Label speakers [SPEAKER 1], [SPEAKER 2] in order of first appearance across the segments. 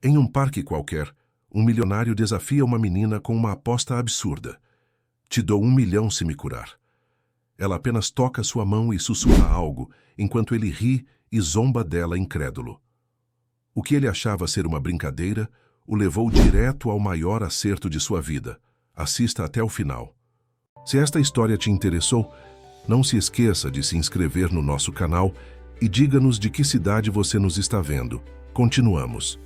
[SPEAKER 1] Em um parque qualquer, um milionário desafia uma menina com uma aposta absurda. Te dou 1 milhão se me curar. Ela apenas toca sua mão e sussurra algo, enquanto ele ri e zomba dela incrédulo. O que ele achava ser uma brincadeira o levou direto ao maior acerto de sua vida. Assista até o final. Se esta história te interessou, não se esqueça de se inscrever no nosso canal e diga-nos de que cidade você nos está vendo. Continuamos.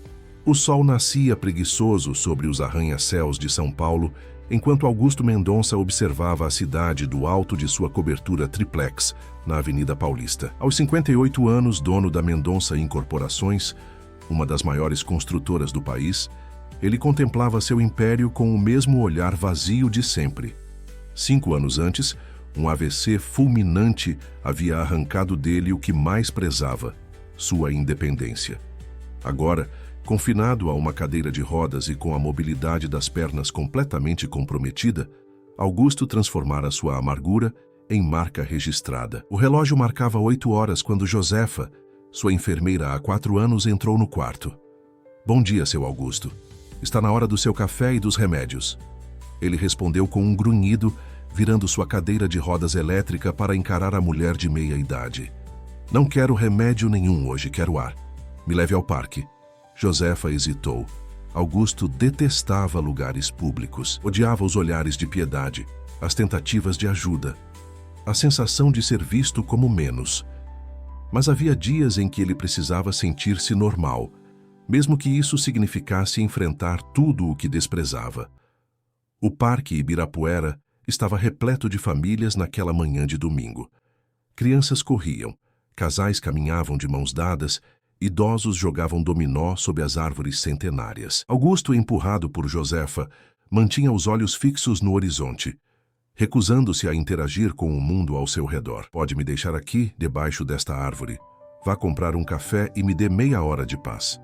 [SPEAKER 1] O sol nascia preguiçoso sobre os arranha-céus de São Paulo, enquanto Augusto Mendonça observava a cidade do alto de sua cobertura triplex, na Avenida Paulista. Aos 58 anos, dono da Mendonça Incorporações, uma das maiores construtoras do país, ele contemplava seu império com o mesmo olhar vazio de sempre. 5 anos antes, um AVC fulminante havia arrancado dele o que mais prezava, sua independência. Agora, confinado a uma cadeira de rodas e com a mobilidade das pernas completamente comprometida, Augusto transformara sua amargura em marca registrada. O relógio marcava 8 horas quando Josefa, sua enfermeira há 4 anos, entrou no quarto. "Bom dia, seu Augusto. Está na hora do seu café e dos remédios." Ele respondeu com um grunhido, virando sua cadeira de rodas elétrica para encarar a mulher de meia idade. "Não quero remédio nenhum hoje, quero ar. Me leve ao parque." Josefa hesitou. Augusto detestava lugares públicos. Odiava os olhares de piedade, as tentativas de ajuda, a sensação de ser visto como menos. Mas havia dias em que ele precisava sentir-se normal, mesmo que isso significasse enfrentar tudo o que desprezava. O Parque Ibirapuera estava repleto de famílias naquela manhã de domingo. Crianças corriam, casais caminhavam de mãos dadas, idosos jogavam dominó sob as árvores centenárias. Augusto, empurrado por Josefa, mantinha os olhos fixos no horizonte, recusando-se a interagir com o mundo ao seu redor. "Pode me deixar aqui, debaixo desta árvore. Vá comprar um café e me dê meia hora de paz."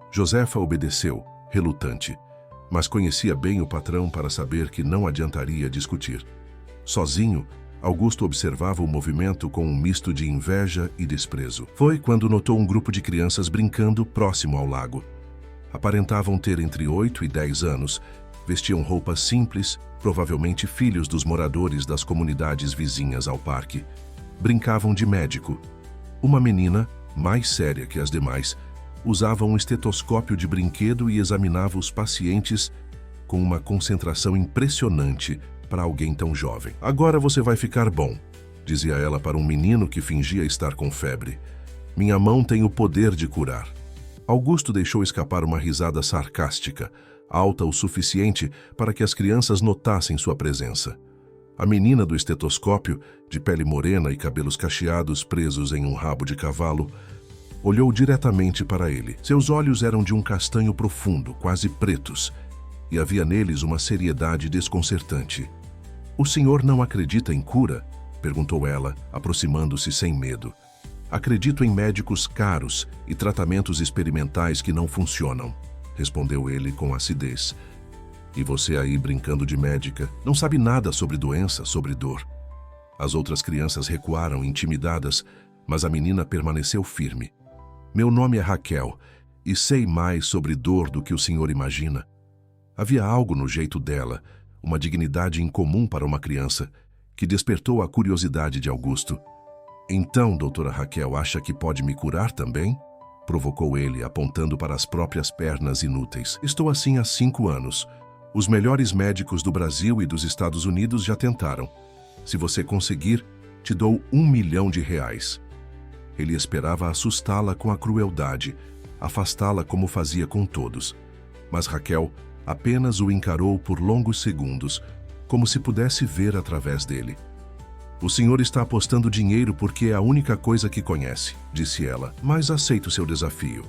[SPEAKER 1] Josefa obedeceu, relutante, mas conhecia bem o patrão para saber que não adiantaria discutir. Sozinho, Augusto observava o movimento com um misto de inveja e desprezo. Foi quando notou um grupo de crianças brincando próximo ao lago. Aparentavam ter entre 8 e 10 anos, vestiam roupas simples, provavelmente filhos dos moradores das comunidades vizinhas ao parque. Brincavam de médico. Uma menina, mais séria que as demais, usava um estetoscópio de brinquedo e examinava os pacientes com uma concentração impressionante para alguém tão jovem. "Agora você vai ficar bom", dizia ela para um menino que fingia estar com febre. "Minha mão tem o poder de curar." Augusto deixou escapar uma risada sarcástica, alta o suficiente para que as crianças notassem sua presença. A menina do estetoscópio, de pele morena e cabelos cacheados presos em um rabo de cavalo, olhou diretamente para ele. Seus olhos eram de um castanho profundo, quase pretos, e havia neles uma seriedade desconcertante. "O senhor não acredita em cura?" perguntou ela, aproximando-se sem medo. "Acredito em médicos caros e tratamentos experimentais que não funcionam", respondeu ele com acidez. "E você aí brincando de médica, não sabe nada sobre doença, sobre dor." As outras crianças recuaram intimidadas, mas a menina permaneceu firme. "Meu nome é Raquel, e sei mais sobre dor do que o senhor imagina." Havia algo no jeito dela, uma dignidade incomum para uma criança, que despertou a curiosidade de Augusto. "Então, doutora Raquel, acha que pode me curar também?" provocou ele, apontando para as próprias pernas inúteis. "Estou assim há 5 anos. Os melhores médicos do Brasil e dos Estados Unidos já tentaram. Se você conseguir, te dou 1 milhão de reais." Ele esperava assustá-la com a crueldade, afastá-la como fazia com todos. Mas Raquel apenas o encarou por longos segundos, como se pudesse ver através dele. "O senhor está apostando dinheiro porque é a única coisa que conhece", disse ela, "mas aceito seu desafio."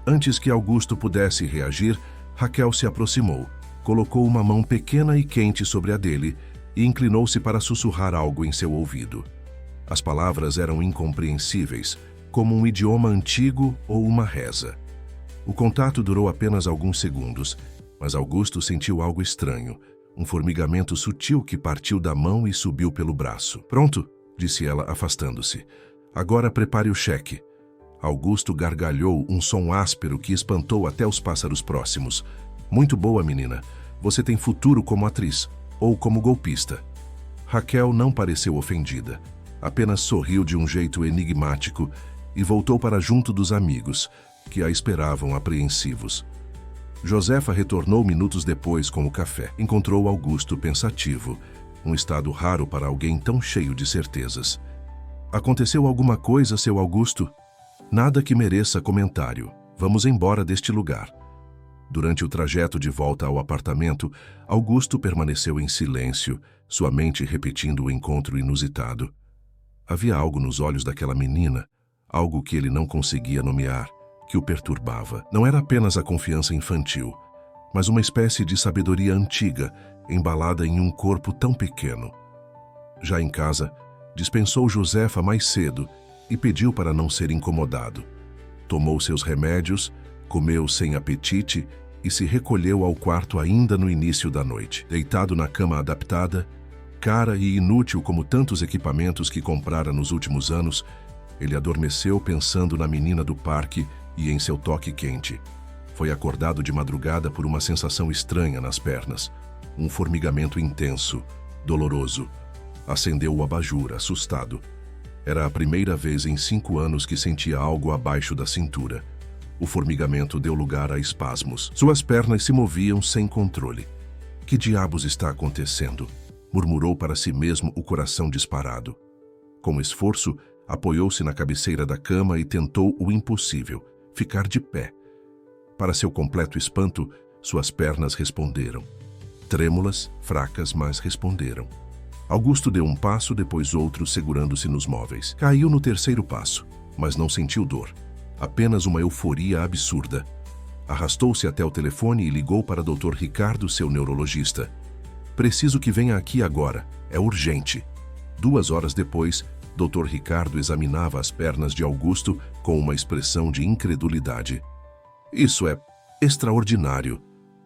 [SPEAKER 1] Antes que Augusto pudesse reagir, Raquel se aproximou, colocou uma mão pequena e quente sobre a dele e inclinou-se para sussurrar algo em seu ouvido. As palavras eram incompreensíveis, como um idioma antigo ou uma reza. O contato durou apenas alguns segundos, mas Augusto sentiu algo estranho, um formigamento sutil que partiu da mão e subiu pelo braço. "Pronto", disse ela, afastando-se. "Agora prepare o cheque." Augusto gargalhou um som áspero que espantou até os pássaros próximos. Muito boa, menina. Você tem futuro como atriz ou como golpista. Raquel não pareceu ofendida. Apenas sorriu de um jeito enigmático e voltou para junto dos amigos, que a esperavam apreensivos. Josefa retornou minutos depois com o café. Encontrou Augusto pensativo, um estado raro para alguém tão cheio de certezas. Aconteceu alguma coisa, seu Augusto? Nada que mereça comentário. Vamos embora deste lugar. Durante o trajeto de volta ao apartamento, Augusto permaneceu em silêncio, sua mente repetindo o encontro inusitado. Havia algo nos olhos daquela menina, algo que ele não conseguia nomear, que o perturbava. Não era apenas a confiança infantil, mas uma espécie de sabedoria antiga, embalada em um corpo tão pequeno. Já em casa, dispensou Josefa mais cedo e pediu para não ser incomodado. Tomou seus remédios, comeu sem apetite e se recolheu ao quarto ainda no início da noite. Deitado na cama adaptada, cara e inútil como tantos equipamentos que comprara nos últimos anos, ele adormeceu pensando na menina do parque e em seu toque quente. Foi acordado de madrugada por uma sensação estranha nas pernas, um formigamento intenso, doloroso. Acendeu o abajur, assustado. Era a primeira vez em 5 anos que sentia algo abaixo da cintura. O formigamento deu lugar a espasmos. Suas pernas se moviam sem controle. Que diabos está acontecendo? Murmurou para si mesmo, o coração disparado. Com esforço, apoiou-se na cabeceira da cama e tentou o impossível, ficar de pé. Para seu completo espanto, suas pernas responderam. Trêmulas, fracas, mas responderam. Augusto deu um passo, depois outro, segurando-se nos móveis. Caiu no terceiro passo, mas não sentiu dor. Apenas uma euforia absurda. Arrastou-se até o telefone e ligou para Dr. Ricardo, seu neurologista. Preciso que venha aqui agora. É urgente. 2 horas depois, Dr. Ricardo examinava as pernas de Augusto com uma expressão de incredulidade. Isso é extraordinário.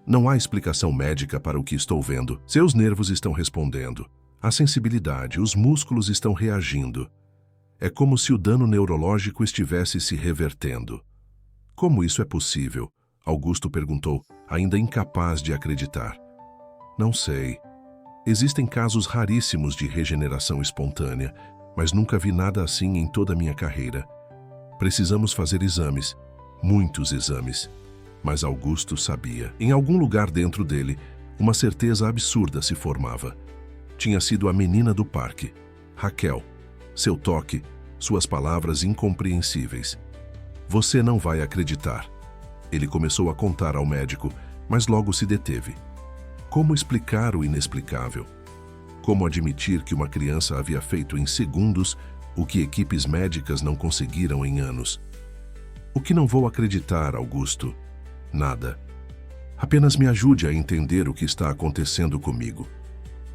[SPEAKER 1] Não há explicação médica para o que estou vendo. Seus nervos estão respondendo. A sensibilidade, os músculos estão reagindo. É como se o dano neurológico estivesse se revertendo. Como isso é possível? Augusto perguntou, ainda incapaz de acreditar. Não sei. Existem casos raríssimos de regeneração espontânea, mas nunca vi nada assim em toda a minha carreira. Precisamos fazer exames, muitos exames. Mas Augusto sabia. Em algum lugar dentro dele, uma certeza absurda se formava. Tinha sido a menina do parque, Raquel. Seu toque, suas palavras incompreensíveis. Você não vai acreditar. Ele começou a contar ao médico, mas logo se deteve. Como explicar o inexplicável? Como admitir que uma criança havia feito em segundos o que equipes médicas não conseguiram em anos? O que não vou acreditar, Augusto? Nada. Apenas me ajude a entender o que está acontecendo comigo.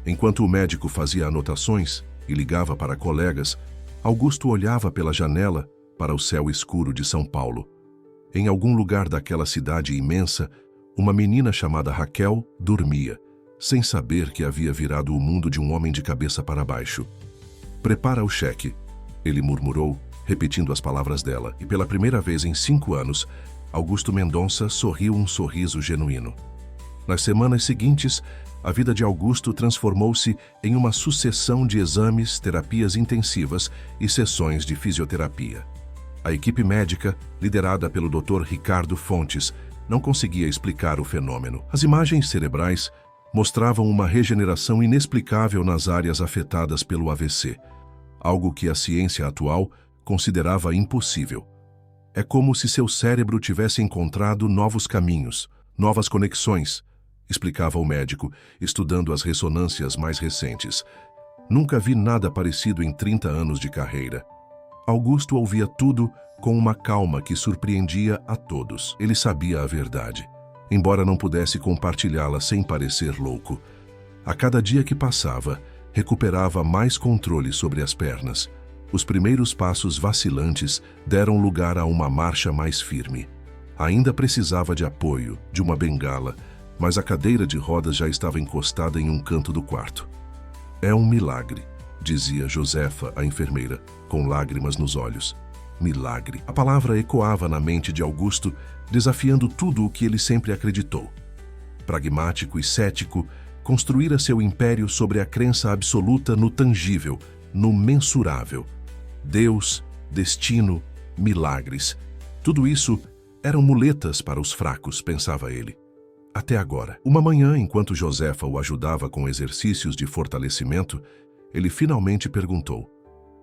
[SPEAKER 1] Enquanto o médico fazia anotações e ligava para colegas, Augusto olhava pela janela para o céu escuro de São Paulo. Em algum lugar daquela cidade imensa, uma menina chamada Raquel dormia, sem saber que havia virado o mundo de um homem de cabeça para baixo. Prepara o cheque, ele murmurou, repetindo as palavras dela, e pela primeira vez em 5 anos, Augusto Mendonça sorriu um sorriso genuíno. Nas semanas seguintes, a vida de Augusto transformou-se em uma sucessão de exames, terapias intensivas e sessões de fisioterapia. A equipe médica, liderada pelo Dr. Ricardo Fontes, não conseguia explicar o fenômeno. As imagens cerebrais mostravam uma regeneração inexplicável nas áreas afetadas pelo AVC, algo que a ciência atual considerava impossível. É como se seu cérebro tivesse encontrado novos caminhos, novas conexões, explicava o médico, estudando as ressonâncias mais recentes. Nunca vi nada parecido em 30 anos de carreira. Augusto ouvia tudo com uma calma que surpreendia a todos. Ele sabia a verdade, embora não pudesse compartilhá-la sem parecer louco. A cada dia que passava, recuperava mais controle sobre as pernas. Os primeiros passos vacilantes deram lugar a uma marcha mais firme. Ainda precisava de apoio, de uma bengala, mas a cadeira de rodas já estava encostada em um canto do quarto. É um milagre, dizia Josefa, a enfermeira, com lágrimas nos olhos. milagre. A palavra ecoava na mente de Augusto, desafiando tudo o que ele sempre acreditou. Pragmático e cético, construíra seu império sobre a crença absoluta no tangível, no mensurável. Deus, destino, milagres. Tudo isso eram muletas para os fracos, pensava ele. Até agora. Uma manhã, enquanto Josefa o ajudava com exercícios de fortalecimento, ele finalmente perguntou: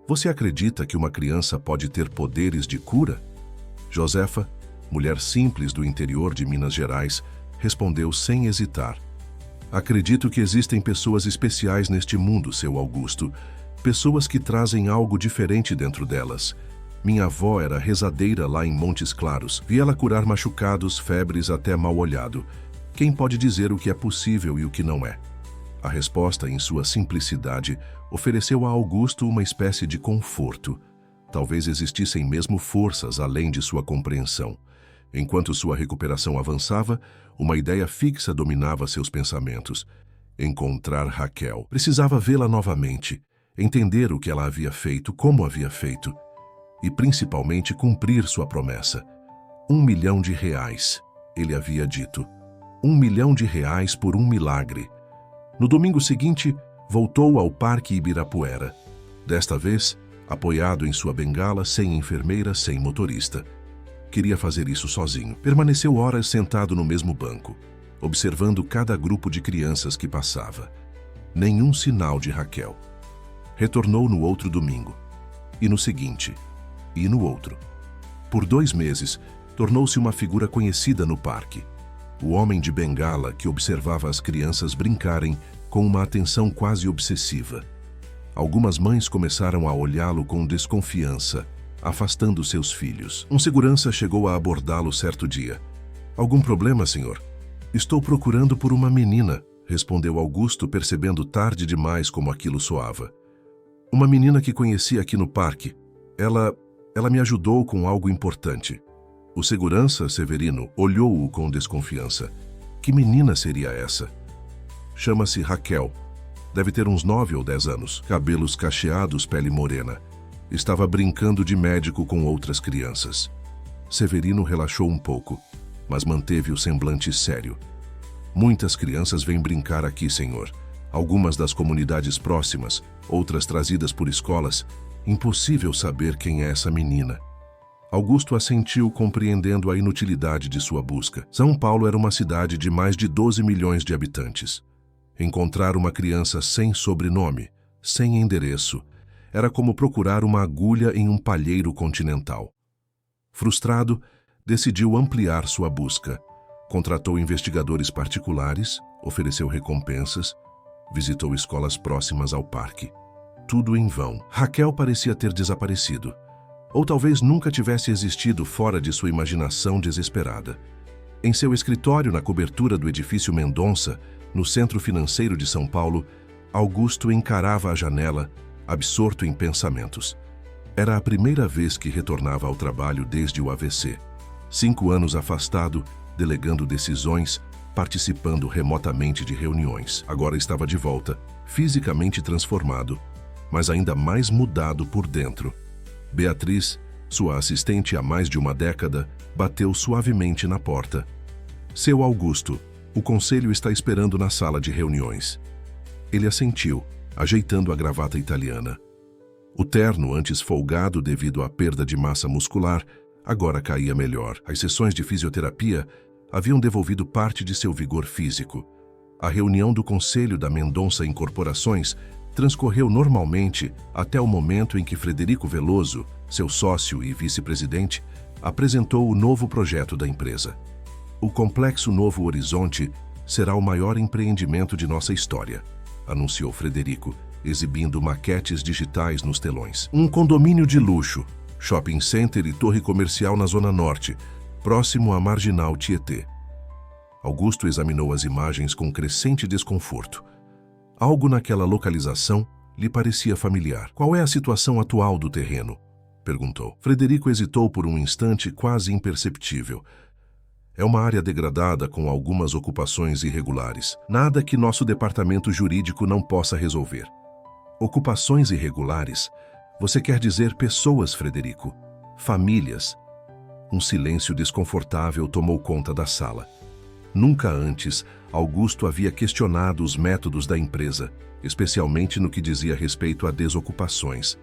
[SPEAKER 1] "Você acredita que uma criança pode ter poderes de cura?" Josefa, mulher simples do interior de Minas Gerais, respondeu sem hesitar: "Acredito que existem pessoas especiais neste mundo, seu Augusto. Pessoas que trazem algo diferente dentro delas. Minha avó era rezadeira lá em Montes Claros. Vi ela curar machucados, febres até mal-olhado. Quem pode dizer o que é possível e o que não é?" A resposta, em sua simplicidade, ofereceu a Augusto uma espécie de conforto. Talvez existissem mesmo forças além de sua compreensão. Enquanto sua recuperação avançava, uma ideia fixa dominava seus pensamentos. Encontrar Raquel. Precisava vê-la novamente, entender o que ela havia feito, como havia feito, e principalmente cumprir sua promessa. R$1 milhão, ele havia dito. R$1 milhão por um milagre. No domingo seguinte, voltou ao Parque Ibirapuera. Desta vez, apoiado em sua bengala, sem enfermeira, sem motorista. Queria fazer isso sozinho. Permaneceu horas sentado no mesmo banco, observando cada grupo de crianças que passava. Nenhum sinal de Raquel. Retornou no outro domingo. E no seguinte. E no outro. Por 2 meses, tornou-se uma figura conhecida no parque. O homem de bengala que observava as crianças brincarem com uma atenção quase obsessiva. Algumas mães começaram a olhá-lo com desconfiança, afastando seus filhos. Um segurança chegou a abordá-lo certo dia. "Algum problema, senhor?" "Estou procurando por uma menina", respondeu Augusto, percebendo tarde demais como aquilo soava. "Uma menina que conheci aqui no parque. Ela me ajudou com algo importante." O segurança, Severino, olhou-o com desconfiança. Que menina seria essa? "Chama-se Raquel. Deve ter uns 9 ou 10 anos. Cabelos cacheados, pele morena. Estava brincando de médico com outras crianças." Severino relaxou um pouco, mas manteve o semblante sério. "Muitas crianças vêm brincar aqui, senhor. Algumas das comunidades próximas, outras trazidas por escolas. Impossível saber quem é essa menina." Augusto assentiu, compreendendo a inutilidade de sua busca. São Paulo era uma cidade de mais de 12 milhões de habitantes. Encontrar uma criança sem sobrenome, sem endereço, era como procurar uma agulha em um palheiro continental. Frustrado, decidiu ampliar sua busca. Contratou investigadores particulares, ofereceu recompensas, visitou escolas próximas ao parque. Tudo em vão. Raquel parecia ter desaparecido. Ou talvez nunca tivesse existido fora de sua imaginação desesperada. Em seu escritório, na cobertura do edifício Mendonça, no centro financeiro de São Paulo, Augusto encarava a janela, absorto em pensamentos. Era a primeira vez que retornava ao trabalho desde o AVC. 5 anos afastado, delegando decisões, participando remotamente de reuniões. Agora estava de volta, fisicamente transformado, mas ainda mais mudado por dentro. Beatriz, sua assistente há mais de uma década, bateu suavemente na porta. "Seu Augusto, o conselho está esperando na sala de reuniões." Ele assentiu, ajeitando a gravata italiana. O terno, antes folgado devido à perda de massa muscular, agora caía melhor. As sessões de fisioterapia haviam devolvido parte de seu vigor físico. A reunião do Conselho da Mendonça Incorporações transcorreu normalmente até o momento em que Frederico Veloso, seu sócio e vice-presidente, apresentou o novo projeto da empresa. "O Complexo Novo Horizonte será o maior empreendimento de nossa história", anunciou Frederico, exibindo maquetes digitais nos telões. "Um condomínio de luxo, shopping center e torre comercial na Zona Norte, próximo à Marginal Tietê." Augusto examinou as imagens com crescente desconforto. Algo naquela localização lhe parecia familiar. "Qual é a situação atual do terreno?" perguntou. Frederico hesitou por um instante, quase imperceptível. "É uma área degradada com algumas ocupações irregulares. Nada que nosso departamento jurídico não possa resolver." "Ocupações irregulares? Você quer dizer pessoas, Frederico?" famílias. Um silêncio desconfortável tomou conta da sala. Nunca antes, Augusto havia questionado os métodos da empresa, especialmente no que dizia respeito a desocupações.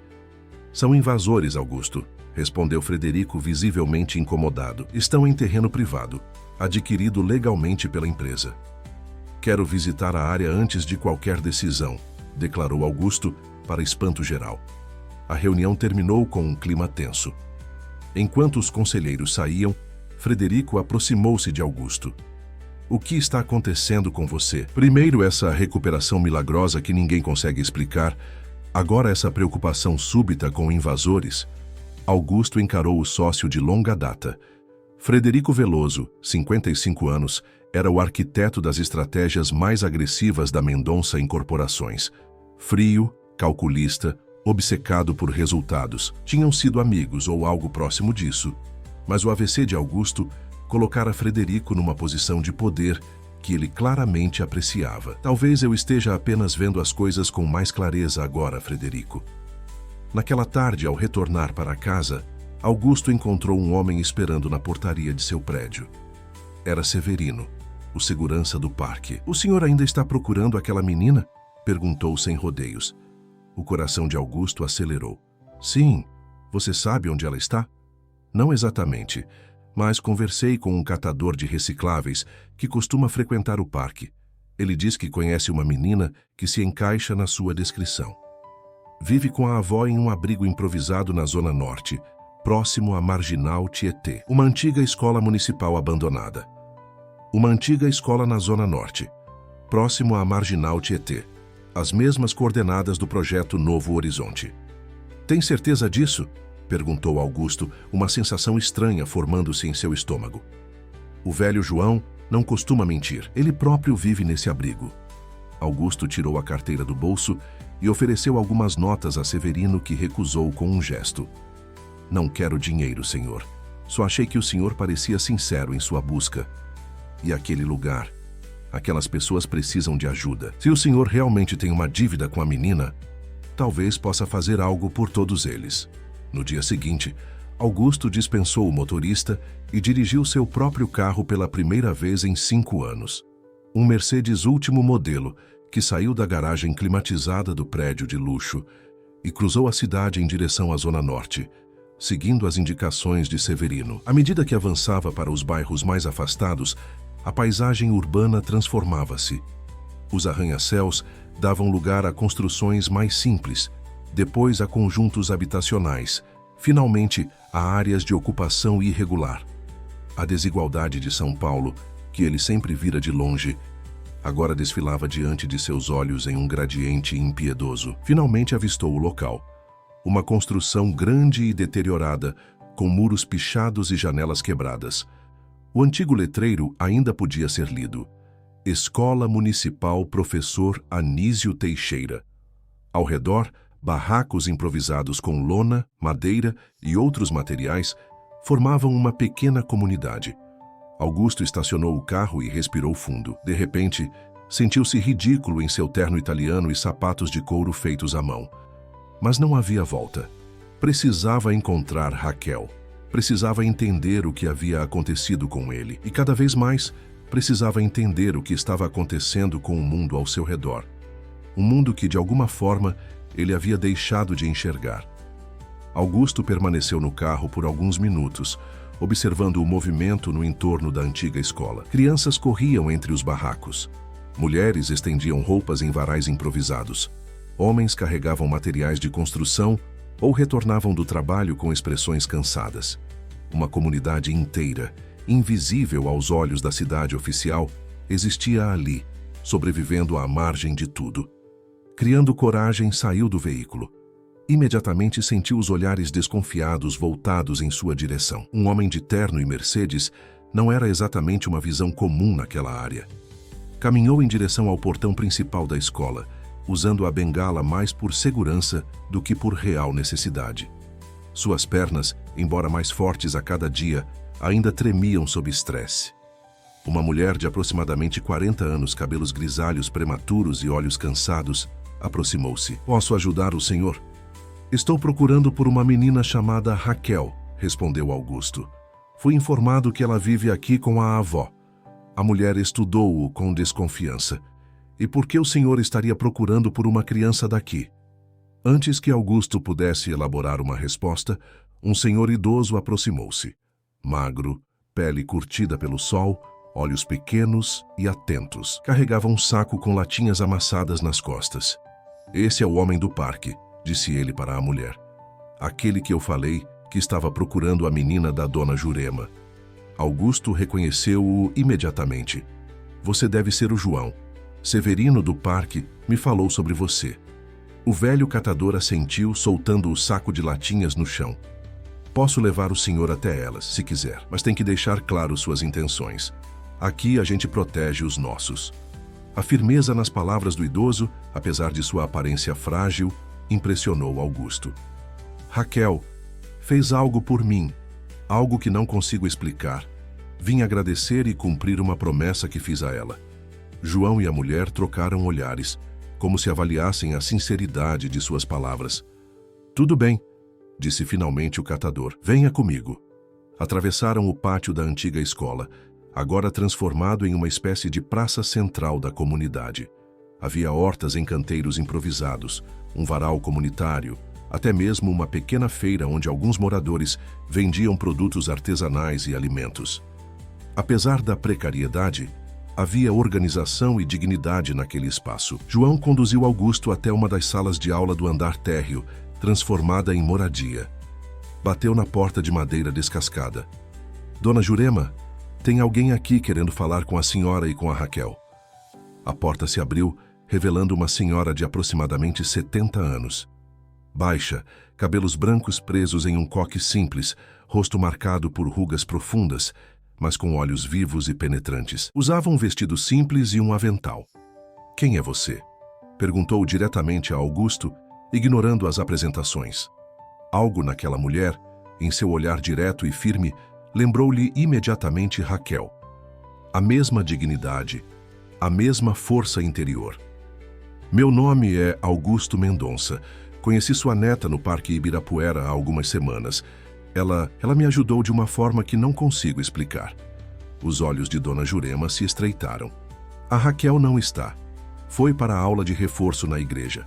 [SPEAKER 1] São invasores, Augusto, respondeu Frederico, visivelmente incomodado. Estão em terreno privado, adquirido legalmente pela empresa. Quero visitar a área antes de qualquer decisão, declarou Augusto, para espanto geral. A reunião terminou com um clima tenso. Enquanto os conselheiros saíam, Frederico aproximou-se de Augusto. O que está acontecendo com você? Primeiro, essa recuperação milagrosa que ninguém consegue explicar. Agora, essa preocupação súbita com invasores. Augusto encarou o sócio de longa data. Frederico Veloso, 55 anos, era o arquiteto das estratégias mais agressivas da Mendonça Incorporações. Frio, calculista, obcecado por resultados. Tinham sido amigos ou algo próximo disso. Mas o AVC de Augusto colocara Frederico numa posição de poder que ele claramente apreciava. Talvez eu esteja apenas vendo as coisas com mais clareza agora, Frederico. Naquela tarde, ao retornar para casa, Augusto encontrou um homem esperando na portaria de seu prédio. Era Severino, o segurança do parque. O senhor ainda está procurando aquela menina? Perguntou sem rodeios. O coração de Augusto acelerou. Sim, você sabe onde ela está? Não exatamente, mas conversei com um catador de recicláveis que costuma frequentar o parque. Ele diz que conhece uma menina que se encaixa na sua descrição. Vive com a avó em um abrigo improvisado na Zona Norte, próximo à Marginal Tietê, uma antiga escola municipal abandonada. Uma antiga escola na Zona Norte, próximo à Marginal Tietê, as mesmas coordenadas do projeto Novo Horizonte. Tem certeza disso? Perguntou Augusto, uma sensação estranha formando-se em seu estômago. O velho João não costuma mentir. Ele próprio vive nesse abrigo. Augusto tirou a carteira do bolso e ofereceu algumas notas a Severino, que recusou com um gesto. Não quero dinheiro, senhor. Só achei que o senhor parecia sincero em sua busca. E aquele lugar, aquelas pessoas precisam de ajuda. Se o senhor realmente tem uma dívida com a menina, talvez possa fazer algo por todos eles. No dia seguinte, Augusto dispensou o motorista e dirigiu seu próprio carro pela primeira vez em 5 anos. Um Mercedes último modelo, que saiu da garagem climatizada do prédio de luxo e cruzou a cidade em direção à Zona Norte, seguindo as indicações de Severino. À medida que avançava para os bairros mais afastados, a paisagem urbana transformava-se. Os arranha-céus davam lugar a construções mais simples, depois a conjuntos habitacionais, finalmente a áreas de ocupação irregular. A desigualdade de São Paulo, que ele sempre vira de longe, agora desfilava diante de seus olhos em um gradiente impiedoso. Finalmente avistou o local. Uma construção grande e deteriorada, com muros pichados e janelas quebradas. O antigo letreiro ainda podia ser lido. Escola Municipal Professor Anísio Teixeira. Ao redor, barracos improvisados com lona, madeira e outros materiais formavam uma pequena comunidade. Augusto estacionou o carro e respirou fundo. De repente, sentiu-se ridículo em seu terno italiano e sapatos de couro feitos à mão. Mas não havia volta. Precisava encontrar Raquel. Precisava entender o que havia acontecido com ele. E cada vez mais, precisava entender o que estava acontecendo com o mundo ao seu redor. Um mundo que, de alguma forma, ele havia deixado de enxergar. Augusto permaneceu no carro por alguns minutos, observando o movimento no entorno da antiga escola. Crianças corriam entre os barracos. Mulheres estendiam roupas em varais improvisados. Homens carregavam materiais de construção ou retornavam do trabalho com expressões cansadas. Uma comunidade inteira, invisível aos olhos da cidade oficial, existia ali, sobrevivendo à margem de tudo. Criando coragem, saiu do veículo. Imediatamente sentiu os olhares desconfiados voltados em sua direção. Um homem de terno e Mercedes não era exatamente uma visão comum naquela área. Caminhou em direção ao portão principal da escola, usando a bengala mais por segurança do que por real necessidade. Suas pernas, embora mais fortes a cada dia, ainda tremiam sob estresse. Uma mulher de aproximadamente 40 anos, cabelos grisalhos prematuros e olhos cansados, aproximou-se. Posso ajudar o senhor? Estou procurando por uma menina chamada Raquel, respondeu Augusto. Fui informado que ela vive aqui com a avó. A mulher estudou-o com desconfiança. E por que o senhor estaria procurando por uma criança daqui? Antes que Augusto pudesse elaborar uma resposta, um senhor idoso aproximou-se. Magro, pele curtida pelo sol, olhos pequenos e atentos. Carregava um saco com latinhas amassadas nas costas. Esse é o homem do parque, disse ele para a mulher. Aquele que eu falei que estava procurando a menina da dona Jurema. Augusto reconheceu-o imediatamente. Você deve ser o João. Severino do parque me falou sobre você. O velho catador assentiu, soltando o saco de latinhas no chão. Posso levar o senhor até elas, se quiser, mas tem que deixar claro suas intenções. Aqui a gente protege os nossos. A firmeza nas palavras do idoso, apesar de sua aparência frágil, impressionou Augusto. Raquel fez algo por mim, algo que não consigo explicar. Vim agradecer e cumprir uma promessa que fiz a ela. João e a mulher trocaram olhares, como se avaliassem a sinceridade de suas palavras. Tudo bem, disse finalmente o catador. Venha comigo. Atravessaram o pátio da antiga escola, agora transformado em uma espécie de praça central da comunidade. Havia hortas em canteiros improvisados, um varal comunitário, até mesmo uma pequena feira onde alguns moradores vendiam produtos artesanais e alimentos. Apesar da precariedade, havia organização e dignidade naquele espaço. João conduziu Augusto até uma das salas de aula do andar térreo, transformada em moradia. Bateu na porta de madeira descascada. Dona Jurema, tem alguém aqui querendo falar com a senhora e com a Raquel. A porta se abriu, revelando uma senhora de aproximadamente 70 anos. Baixa, cabelos brancos presos em um coque simples, rosto marcado por rugas profundas, mas com olhos vivos e penetrantes. Usava um vestido simples e um avental. Quem é você? Perguntou diretamente a Augusto, ignorando as apresentações. Algo naquela mulher, em seu olhar direto e firme, lembrou-lhe imediatamente Raquel. A mesma dignidade, a mesma força interior. Meu nome é Augusto Mendonça. Conheci sua neta no Parque Ibirapuera há algumas semanas. Ela me ajudou de uma forma que não consigo explicar. Os olhos de Dona Jurema se estreitaram. A Raquel não está. Foi para a aula de reforço na igreja.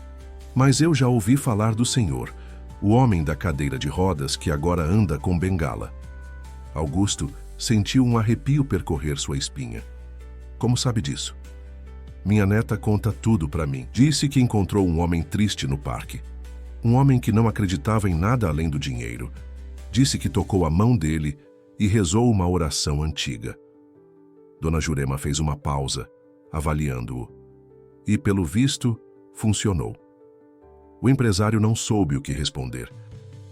[SPEAKER 1] Mas eu já ouvi falar do senhor, o homem da cadeira de rodas que agora anda com bengala. Augusto sentiu um arrepio percorrer sua espinha. Como sabe disso? Minha neta conta tudo para mim. Disse que encontrou um homem triste no parque. Um homem que não acreditava em nada além do dinheiro. Disse que tocou a mão dele e rezou uma oração antiga. Dona Jurema fez uma pausa, avaliando-o. E, pelo visto, funcionou. O empresário não soube o que responder.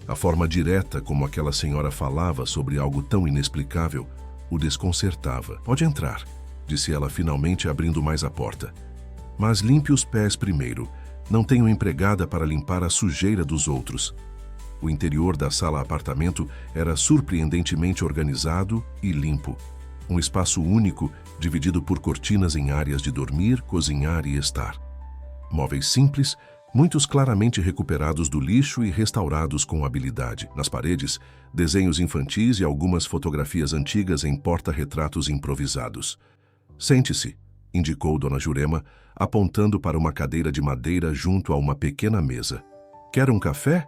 [SPEAKER 1] A forma direta como aquela senhora falava sobre algo tão inexplicável o desconcertava. Pode entrar, disse ela finalmente abrindo mais a porta. Mas limpe os pés primeiro. Não tenho empregada para limpar a sujeira dos outros. O interior da sala-apartamento era surpreendentemente organizado e limpo. Um espaço único, dividido por cortinas em áreas de dormir, cozinhar e estar. Móveis simples, muitos claramente recuperados do lixo e restaurados com habilidade. Nas paredes, desenhos infantis e algumas fotografias antigas em porta-retratos improvisados. Sente-se, indicou Dona Jurema, apontando para uma cadeira de madeira junto a uma pequena mesa. Quer um café?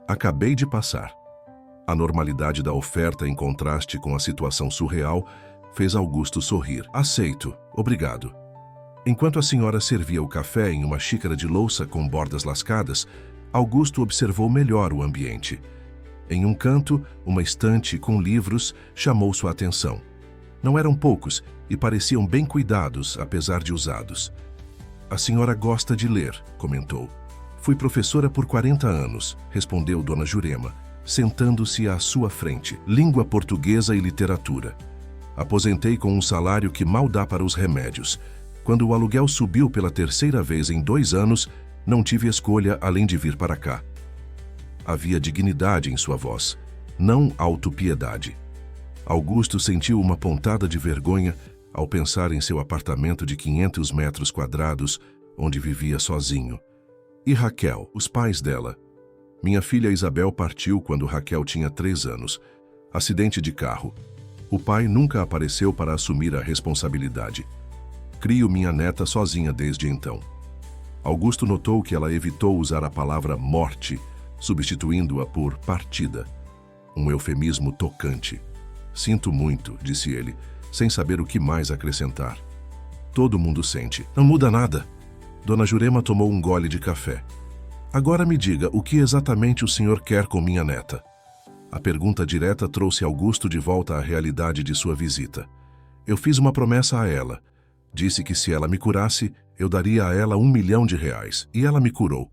[SPEAKER 1] Acabei de passar. A normalidade da oferta em contraste com a situação surreal fez Augusto sorrir. Aceito, obrigado. Enquanto a senhora servia o café em uma xícara de louça com bordas lascadas, Augusto observou melhor o ambiente. Em um canto, uma estante com livros chamou sua atenção. Não eram poucos e pareciam bem cuidados, apesar de usados. A senhora gosta de ler, comentou. Fui professora por 40 anos, respondeu Dona Jurema, sentando-se à sua frente. Língua portuguesa e literatura. Aposentei com um salário que mal dá para os remédios. Quando o aluguel subiu pela terceira vez em 2 anos, não tive escolha além de vir para cá. Havia dignidade em sua voz, não autopiedade. Augusto sentiu uma pontada de vergonha ao pensar em seu apartamento de 500 metros quadrados, onde vivia sozinho. E Raquel, os pais dela? Minha filha Isabel partiu quando Raquel tinha 3 anos. Acidente de carro. O pai nunca apareceu para assumir a responsabilidade. Crio minha neta sozinha desde então. Augusto notou que ela evitou usar a palavra morte, substituindo-a por partida. Um eufemismo tocante. Sinto muito, disse ele, sem saber o que mais acrescentar. Todo mundo sente. Não muda nada. Dona Jurema tomou um gole de café. Agora me diga, o que exatamente o senhor quer com minha neta? A pergunta direta trouxe Augusto de volta à realidade de sua visita. Eu fiz uma promessa a ela. Disse que se ela me curasse, eu daria a ela R$1 milhão. E ela me curou.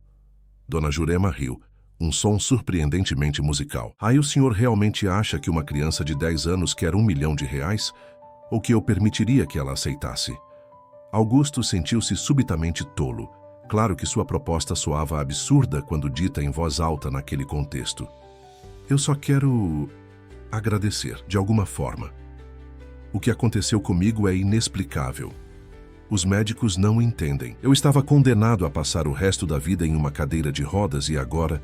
[SPEAKER 1] Dona Jurema riu. Um som surpreendentemente musical. Aí o senhor realmente acha que uma criança de 10 anos quer R$1 milhão? Ou que eu permitiria que ela aceitasse? Augusto sentiu-se subitamente tolo. Claro que sua proposta soava absurda quando dita em voz alta naquele contexto. Eu só quero agradecer, de alguma forma. O que aconteceu comigo é inexplicável. Os médicos não entendem. Eu estava condenado a passar o resto da vida em uma cadeira de rodas e agora...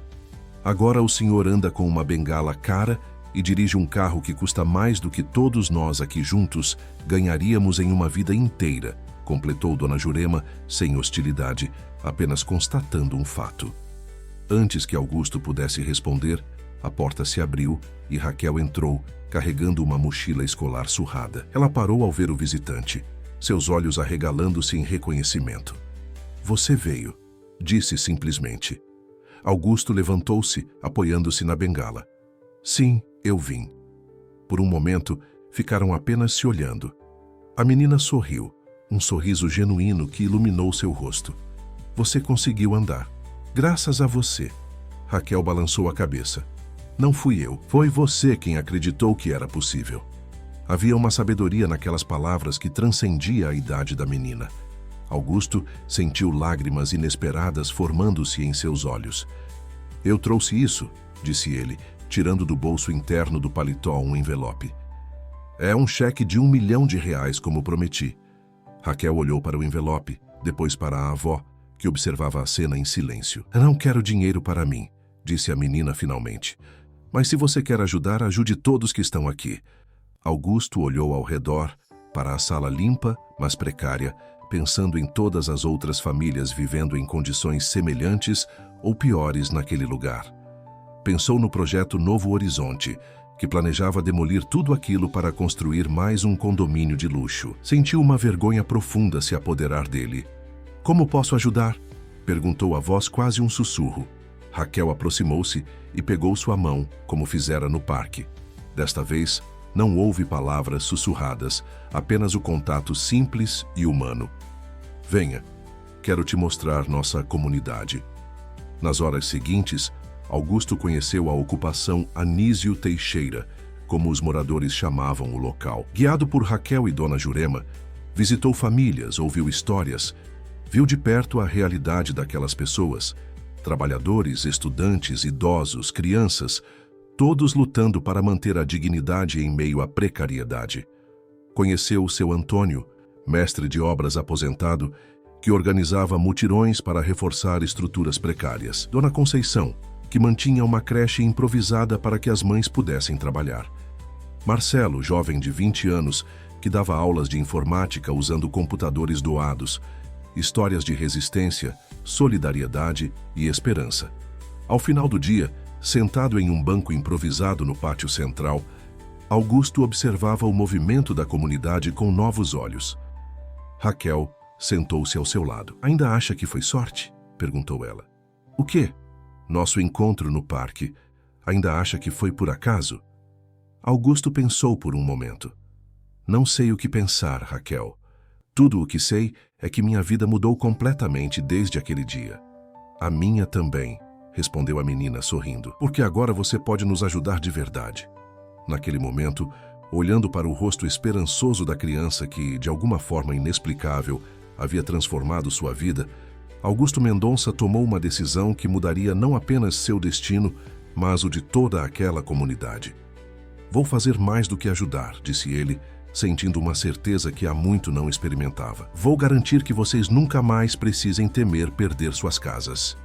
[SPEAKER 1] Agora o senhor anda com uma bengala cara e dirige um carro que custa mais do que todos nós aqui juntos ganharíamos em uma vida inteira, completou Dona Jurema sem hostilidade, apenas constatando um fato. Antes que Augusto pudesse responder, a porta se abriu e Raquel entrou, carregando uma mochila escolar surrada. Ela parou ao ver o visitante, seus olhos arregalando-se em reconhecimento. Você veio, disse simplesmente. Augusto levantou-se, apoiando-se na bengala. Sim, eu vim. Por um momento, ficaram apenas se olhando. A menina sorriu, um sorriso genuíno que iluminou seu rosto. Você conseguiu andar. Graças a você. Raquel balançou a cabeça. Não fui eu, foi você quem acreditou que era possível. Havia uma sabedoria naquelas palavras que transcendia a idade da menina. Augusto sentiu lágrimas inesperadas formando-se em seus olhos. Eu trouxe isso, disse ele, tirando do bolso interno do paletó um envelope. É um cheque de R$1 milhão, como prometi. Raquel olhou para o envelope, depois para a avó, que observava a cena em silêncio. Não quero dinheiro para mim, disse a menina finalmente. Mas se você quer ajudar, ajude todos que estão aqui. Augusto olhou ao redor, para a sala limpa, mas precária, pensando em todas as outras famílias vivendo em condições semelhantes ou piores naquele lugar. Pensou no projeto Novo Horizonte, que planejava demolir tudo aquilo para construir mais um condomínio de luxo. Sentiu uma vergonha profunda se apoderar dele. Como posso ajudar? Perguntou a voz quase um sussurro. Raquel aproximou-se e pegou sua mão, como fizera no parque. Desta vez, não houve palavras sussurradas, apenas o contato simples e humano. Venha, quero te mostrar nossa comunidade. Nas horas seguintes, Augusto conheceu a ocupação Anísio Teixeira, como os moradores chamavam o local. Guiado por Raquel e Dona Jurema, visitou famílias, ouviu histórias, viu de perto a realidade daquelas pessoas, trabalhadores, estudantes, idosos, crianças, todos lutando para manter a dignidade em meio à precariedade. Conheceu o seu Antônio, mestre de obras aposentado, que organizava mutirões para reforçar estruturas precárias. Dona Conceição, que mantinha uma creche improvisada para que as mães pudessem trabalhar. Marcelo, jovem de 20 anos, que dava aulas de informática usando computadores doados, histórias de resistência, solidariedade e esperança. Ao final do dia, sentado em um banco improvisado no pátio central, Augusto observava o movimento da comunidade com novos olhos. Raquel sentou-se ao seu lado. Ainda acha que foi sorte? Perguntou ela. O quê? Nosso encontro no parque. Ainda acha que foi por acaso? Augusto pensou por um momento. Não sei o que pensar, Raquel. Tudo o que sei é que minha vida mudou completamente desde aquele dia. A minha também, respondeu a menina sorrindo. Porque agora você pode nos ajudar de verdade. Naquele momento, olhando para o rosto esperançoso da criança que, de alguma forma inexplicável, havia transformado sua vida, Augusto Mendonça tomou uma decisão que mudaria não apenas seu destino, mas o de toda aquela comunidade. Vou fazer mais do que ajudar, disse ele, sentindo uma certeza que há muito não experimentava. Vou garantir que vocês nunca mais precisem temer perder suas casas.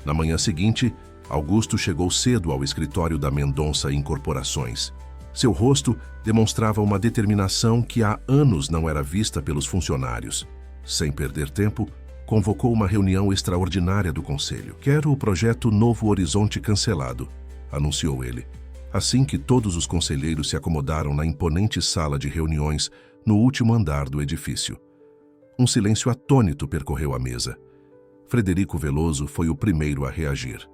[SPEAKER 1] Na manhã seguinte, Augusto chegou cedo ao escritório da Mendonça Incorporações. Seu rosto demonstrava uma determinação que há anos não era vista pelos funcionários. Sem perder tempo, convocou uma reunião extraordinária do conselho. "Quero o projeto Novo Horizonte cancelado", anunciou ele, assim que todos os conselheiros se acomodaram na imponente sala de reuniões no último andar do edifício. Um silêncio atônito percorreu a mesa. Frederico Veloso foi o primeiro a reagir.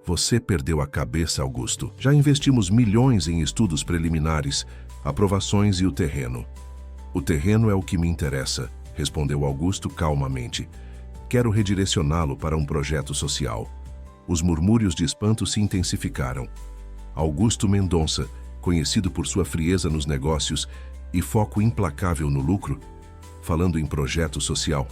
[SPEAKER 1] "Você perdeu a cabeça, Augusto. Já investimos milhões em estudos preliminares, aprovações e o terreno." "O terreno é o que me interessa", respondeu Augusto calmamente. "Quero redirecioná-lo para um projeto social." Os murmúrios de espanto se intensificaram. Augusto Mendonça, conhecido por sua frieza nos negócios e foco implacável no lucro, falando em projeto social.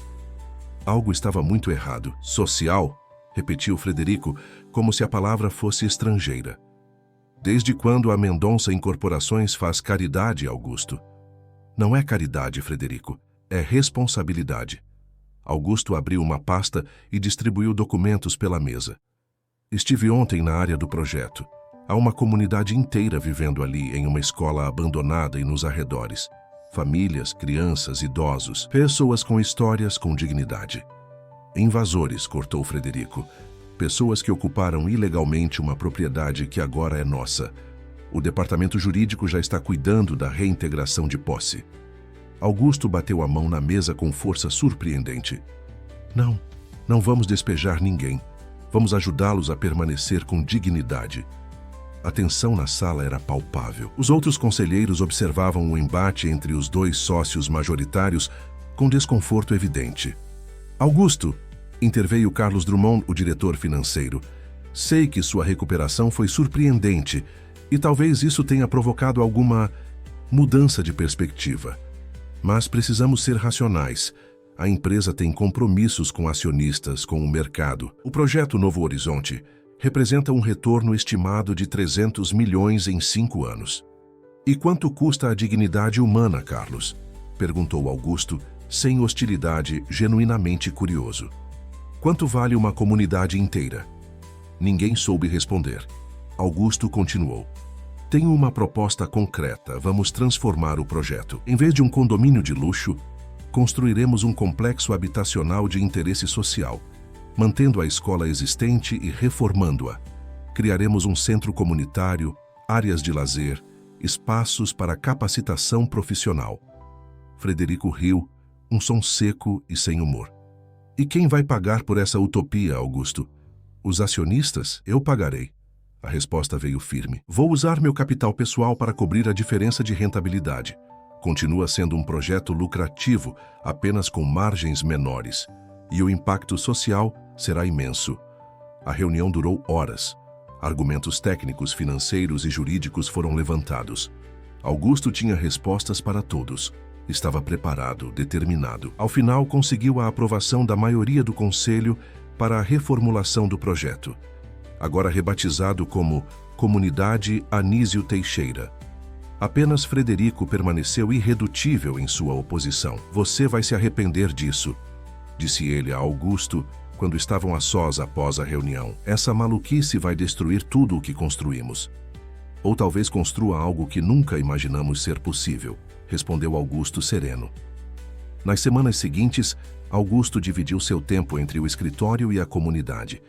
[SPEAKER 1] Algo estava muito errado. "Social?", repetiu Frederico, como se a palavra fosse estrangeira. "Desde quando a Mendonça Incorporações faz caridade, Augusto?" "Não é caridade, Frederico. É responsabilidade." Augusto abriu uma pasta e distribuiu documentos pela mesa. "Estive ontem na área do projeto. Há uma comunidade inteira vivendo ali em uma escola abandonada e nos arredores. Famílias, crianças, idosos, pessoas com histórias com dignidade." "Invasores", cortou Frederico. "Pessoas que ocuparam ilegalmente uma propriedade que agora é nossa. O departamento jurídico já está cuidando da reintegração de posse." Augusto bateu a mão na mesa com força surpreendente. Não vamos despejar ninguém. Vamos ajudá-los a permanecer com dignidade." A tensão na sala era palpável. Os outros conselheiros observavam o embate entre os dois sócios majoritários com desconforto evidente. "Augusto", interveio Carlos Drummond, o diretor financeiro, "sei que sua recuperação foi surpreendente e talvez isso tenha provocado alguma mudança de perspectiva. Mas precisamos ser racionais. A empresa tem compromissos com acionistas, com o mercado. O projeto Novo Horizonte representa um retorno estimado de 300 milhões em 5 anos. "E quanto custa a dignidade humana, Carlos?", perguntou Augusto, sem hostilidade, genuinamente curioso. "Quanto vale uma comunidade inteira?" Ninguém soube responder. Augusto continuou. "Tenho uma proposta concreta. Vamos transformar o projeto. Em vez de um condomínio de luxo, construiremos um complexo habitacional de interesse social, mantendo a escola existente e reformando-a. Criaremos um centro comunitário, áreas de lazer, espaços para capacitação profissional." Frederico riu, um som seco e sem humor. "E quem vai pagar por essa utopia, Augusto?" "Os acionistas? Eu pagarei." A resposta veio firme. "Vou usar meu capital pessoal para cobrir a diferença de rentabilidade. Continua sendo um projeto lucrativo, apenas com margens menores. E o impacto social será imenso." A reunião durou horas. Argumentos técnicos, financeiros e jurídicos foram levantados. Augusto tinha respostas para todos. Estava preparado, determinado. Ao final, conseguiu a aprovação da maioria do conselho para a reformulação do projeto, agora rebatizado como Comunidade Anísio Teixeira. Apenas Frederico permaneceu irredutível em sua oposição. "Você vai se arrepender disso", disse ele a Augusto quando estavam a sós após a reunião. "Essa maluquice vai destruir tudo o que construímos." "Ou talvez construa algo que nunca imaginamos ser possível", respondeu Augusto sereno. Nas semanas seguintes, Augusto dividiu seu tempo entre o escritório e a comunidade.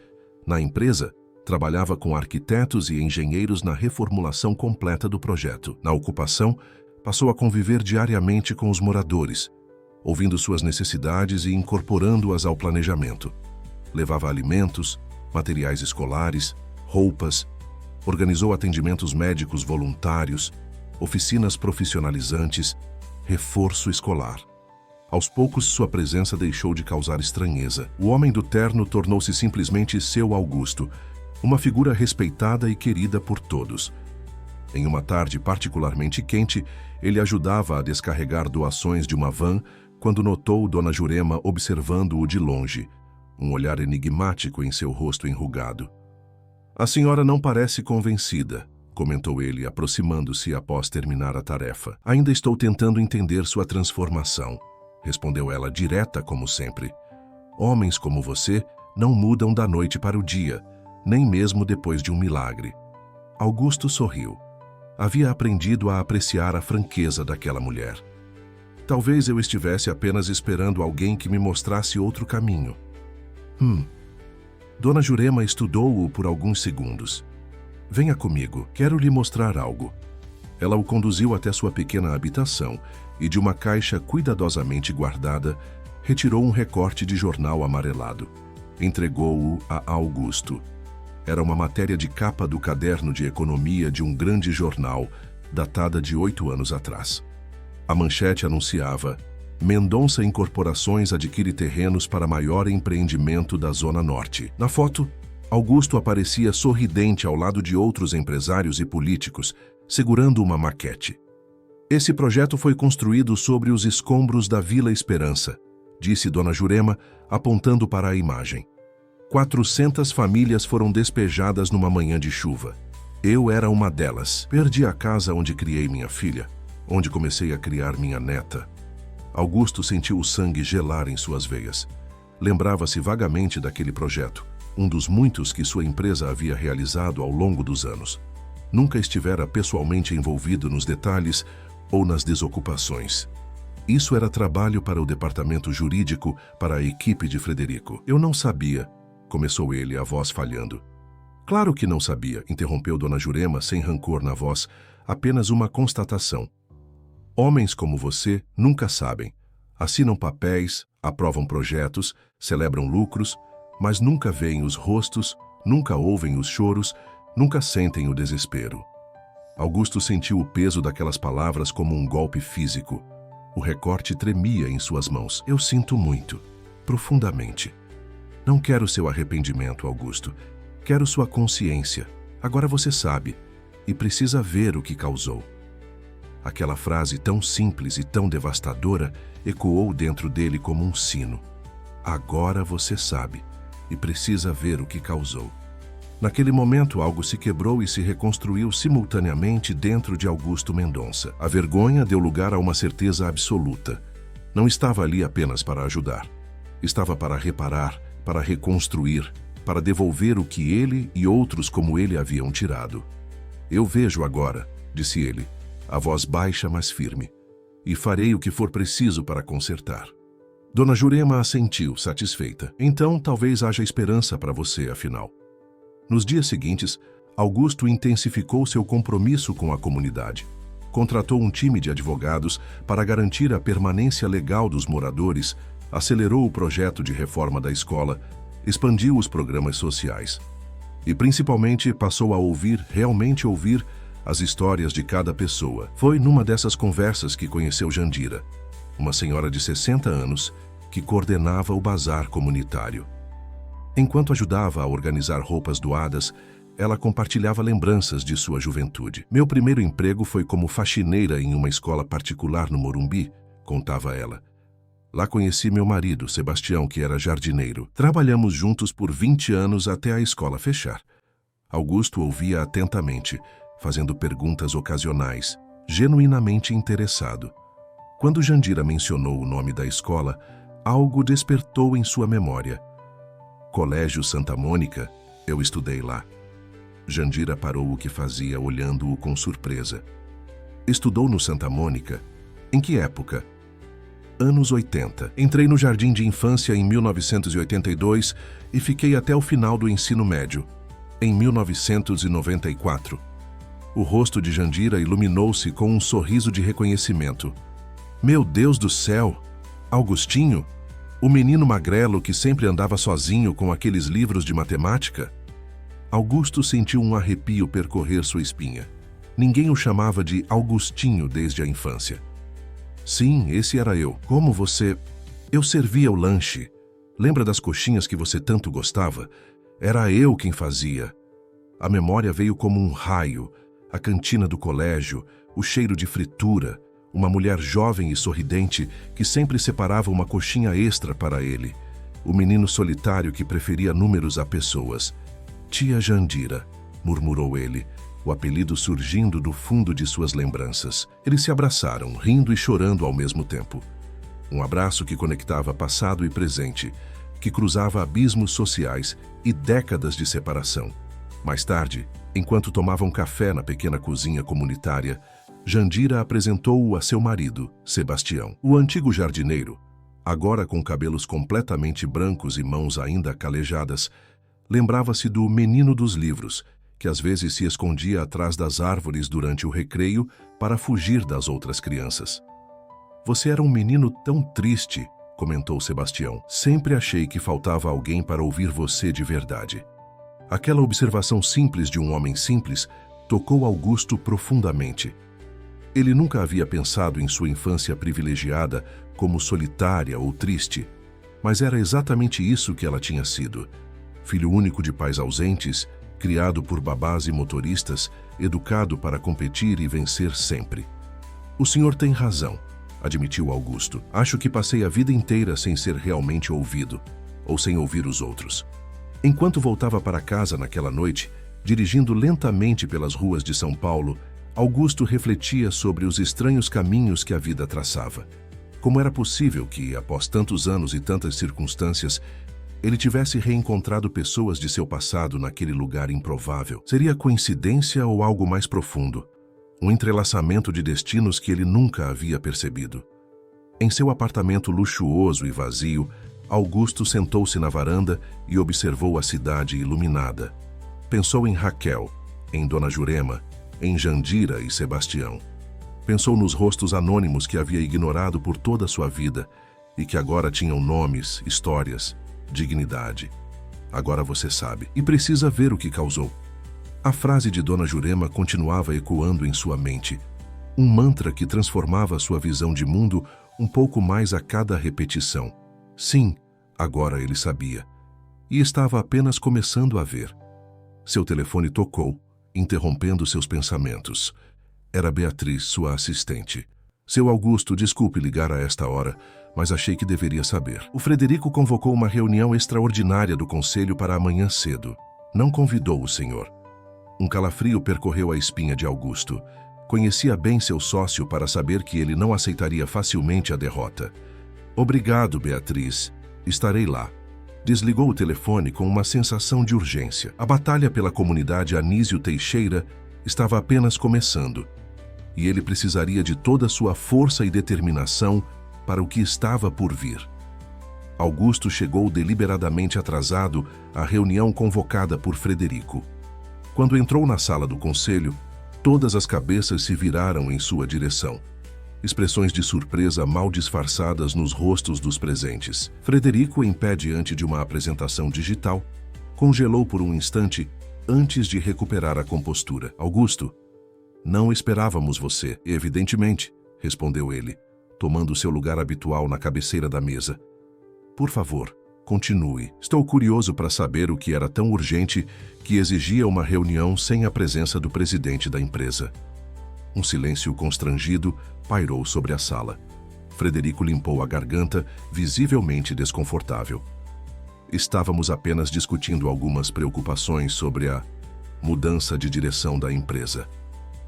[SPEAKER 1] Na empresa, trabalhava com arquitetos e engenheiros na reformulação completa do projeto. Na ocupação, passou a conviver diariamente com os moradores, ouvindo suas necessidades e incorporando-as ao planejamento. Levava alimentos, materiais escolares, roupas, organizou atendimentos médicos voluntários, oficinas profissionalizantes, reforço escolar. Aos poucos, sua presença deixou de causar estranheza. O homem do terno tornou-se simplesmente seu Augusto, uma figura respeitada e querida por todos. Em uma tarde particularmente quente, ele ajudava a descarregar doações de uma van quando notou Dona Jurema observando-o de longe, um olhar enigmático em seu rosto enrugado. "A senhora não parece convencida", comentou ele, aproximando-se após terminar a tarefa. "Ainda estou tentando entender sua transformação", respondeu ela, direta como sempre. "Homens como você não mudam da noite para o dia. nem mesmo depois de um milagre. Augusto sorriu. Havia aprendido a apreciar a franqueza daquela mulher. Talvez eu estivesse apenas esperando alguém que me mostrasse outro caminho. Dona Jurema estudou-o por alguns segundos. Venha comigo, quero lhe mostrar algo. Ela o conduziu até sua pequena habitação e, de uma caixa cuidadosamente guardada, retirou um recorte de jornal amarelado. Entregou-o a Augusto. Era uma matéria de capa do caderno de economia de um grande jornal, datada de 8 anos atrás. A manchete anunciava: Mendonça Incorporações adquire terrenos para maior empreendimento da Zona Norte. Na foto, Augusto aparecia sorridente ao lado de outros empresários e políticos, segurando uma maquete. Esse projeto foi construído sobre os escombros da Vila Esperança, disse Dona Jurema, apontando para a imagem. 400 famílias foram despejadas numa manhã de chuva. Eu era uma delas. Perdi a casa onde criei minha filha, onde comecei a criar minha neta. Augusto sentiu o sangue gelar em suas veias. Lembrava-se vagamente daquele projeto, um dos muitos que sua empresa havia realizado ao longo dos anos. Nunca estivera pessoalmente envolvido nos detalhes ou nas desocupações. Isso era trabalho para o departamento jurídico, para a equipe de Frederico. Eu não sabia, começou ele, a voz falhando. Claro que não sabia, interrompeu Dona Jurema sem rancor na voz, apenas uma constatação. Homens como você nunca sabem. Assinam papéis, aprovam projetos, celebram lucros, mas nunca veem os rostos, nunca ouvem os choros, nunca sentem o desespero. Augusto sentiu o peso daquelas palavras como um golpe físico. O recorte tremia em suas mãos. Eu sinto muito, profundamente. Não quero seu arrependimento, Augusto. Quero sua consciência. Agora você sabe, e precisa ver o que causou. Aquela frase tão simples e tão devastadora ecoou dentro dele como um sino. Agora você sabe, e precisa ver o que causou. Naquele momento, algo se quebrou e se reconstruiu simultaneamente dentro de Augusto Mendonça. A vergonha deu lugar a uma certeza absoluta. Não estava ali apenas para ajudar. Estava para reparar, para reconstruir, para devolver o que ele e outros como ele haviam tirado. Eu vejo agora, disse ele, a voz baixa mas firme, e farei o que for preciso para consertar. Dona Jurema assentiu, satisfeita. Então, talvez haja esperança para você, afinal. Nos dias seguintes, Augusto intensificou seu compromisso com a comunidade. Contratou um time de advogados para garantir a permanência legal dos moradores, acelerou o projeto de reforma da escola, expandiu os programas sociais. E, principalmente, passou a realmente ouvir, as histórias de cada pessoa. Foi numa dessas conversas que conheceu Jandira, uma senhora de 60 anos que coordenava o bazar comunitário. Enquanto ajudava a organizar roupas doadas, ela compartilhava lembranças de sua juventude. Meu primeiro emprego foi como faxineira em uma escola particular no Morumbi, contava ela. Lá conheci meu marido, Sebastião, que era jardineiro. Trabalhamos juntos por 20 anos até a escola fechar. Augusto ouvia atentamente, fazendo perguntas ocasionais, genuinamente interessado. Quando Jandira mencionou o nome da escola, algo despertou em sua memória. Colégio Santa Mônica, eu estudei lá. Jandira parou o que fazia, olhando-o com surpresa. Estudou no Santa Mônica? Em que época? Anos 80. Entrei no jardim de infância em 1982 e fiquei até o final do ensino médio, em 1994. O rosto de Jandira iluminou-se com um sorriso de reconhecimento. Meu Deus do céu! Augustinho? O menino magrelo que sempre andava sozinho com aqueles livros de matemática? Augusto sentiu um arrepio percorrer sua espinha. Ninguém o chamava de Augustinho desde a infância. Sim, esse era eu. Como você... Eu servia o lanche. Lembra das coxinhas que você tanto gostava? Era eu quem fazia. A memória veio como um raio. A cantina do colégio, o cheiro de fritura, uma mulher jovem e sorridente que sempre separava uma coxinha extra para ele. O menino solitário que preferia números a pessoas. Tia Jandira, murmurou ele, o apelido surgindo do fundo de suas lembranças. Eles se abraçaram, rindo e chorando ao mesmo tempo. Um abraço que conectava passado e presente, que cruzava abismos sociais e décadas de separação. Mais tarde, enquanto tomavam café na pequena cozinha comunitária, Jandira apresentou-o a seu marido, Sebastião. O antigo jardineiro, agora com cabelos completamente brancos e mãos ainda calejadas, lembrava-se do menino dos livros, que às vezes se escondia atrás das árvores durante o recreio para fugir das outras crianças. "Você era um menino tão triste", comentou Sebastião. "Sempre achei que faltava alguém para ouvir você de verdade." Aquela observação simples de um homem simples tocou Augusto profundamente. Ele nunca havia pensado em sua infância privilegiada como solitária ou triste, mas era exatamente isso que ela tinha sido. Filho único de pais ausentes, criado por babás e motoristas, educado para competir e vencer sempre. "O senhor tem razão", admitiu Augusto. "Acho que passei a vida inteira sem ser realmente ouvido, ou sem ouvir os outros." Enquanto voltava para casa naquela noite, dirigindo lentamente pelas ruas de São Paulo, Augusto refletia sobre os estranhos caminhos que a vida traçava. Como era possível que, após tantos anos e tantas circunstâncias, ele tivesse reencontrado pessoas de seu passado naquele lugar improvável? Seria coincidência ou algo mais profundo? Um entrelaçamento de destinos que ele nunca havia percebido. Em seu apartamento luxuoso e vazio, Augusto sentou-se na varanda e observou a cidade iluminada. Pensou em Raquel, em Dona Jurema, em Jandira e Sebastião. Pensou nos rostos anônimos que havia ignorado por toda a sua vida e que agora tinham nomes, histórias, dignidade. Agora você sabe, e precisa ver o que causou. A frase de Dona Jurema continuava ecoando em sua mente, um mantra que transformava sua visão de mundo um pouco mais a cada repetição. Sim, agora ele sabia. E estava apenas começando a ver. Seu telefone tocou, interrompendo seus pensamentos. Era Beatriz, sua assistente. "Seu Augusto, desculpe ligar a esta hora, mas achei que deveria saber. O Frederico convocou uma reunião extraordinária do conselho para amanhã cedo. Não convidou o senhor." Um calafrio percorreu a espinha de Augusto. Conhecia bem seu sócio para saber que ele não aceitaria facilmente a derrota. "Obrigado, Beatriz. Estarei lá." Desligou o telefone com uma sensação de urgência. A batalha pela comunidade Anísio Teixeira estava apenas começando, e ele precisaria de toda a sua força e determinação para o que estava por vir. Augusto chegou deliberadamente atrasado à reunião convocada por Frederico. Quando entrou na sala do conselho, todas as cabeças se viraram em sua direção. Expressões de surpresa mal disfarçadas nos rostos dos presentes. Frederico, em pé diante de uma apresentação digital, congelou por um instante antes de recuperar a compostura. "Augusto, não esperávamos você, evidentemente", respondeu ele, tomando seu lugar habitual na cabeceira da mesa. "Por favor, continue. Estou curioso para saber o que era tão urgente que exigia uma reunião sem a presença do presidente da empresa." Um silêncio constrangido pairou sobre a sala. Frederico limpou a garganta, visivelmente desconfortável. "Estávamos apenas discutindo algumas preocupações sobre a mudança de direção da empresa."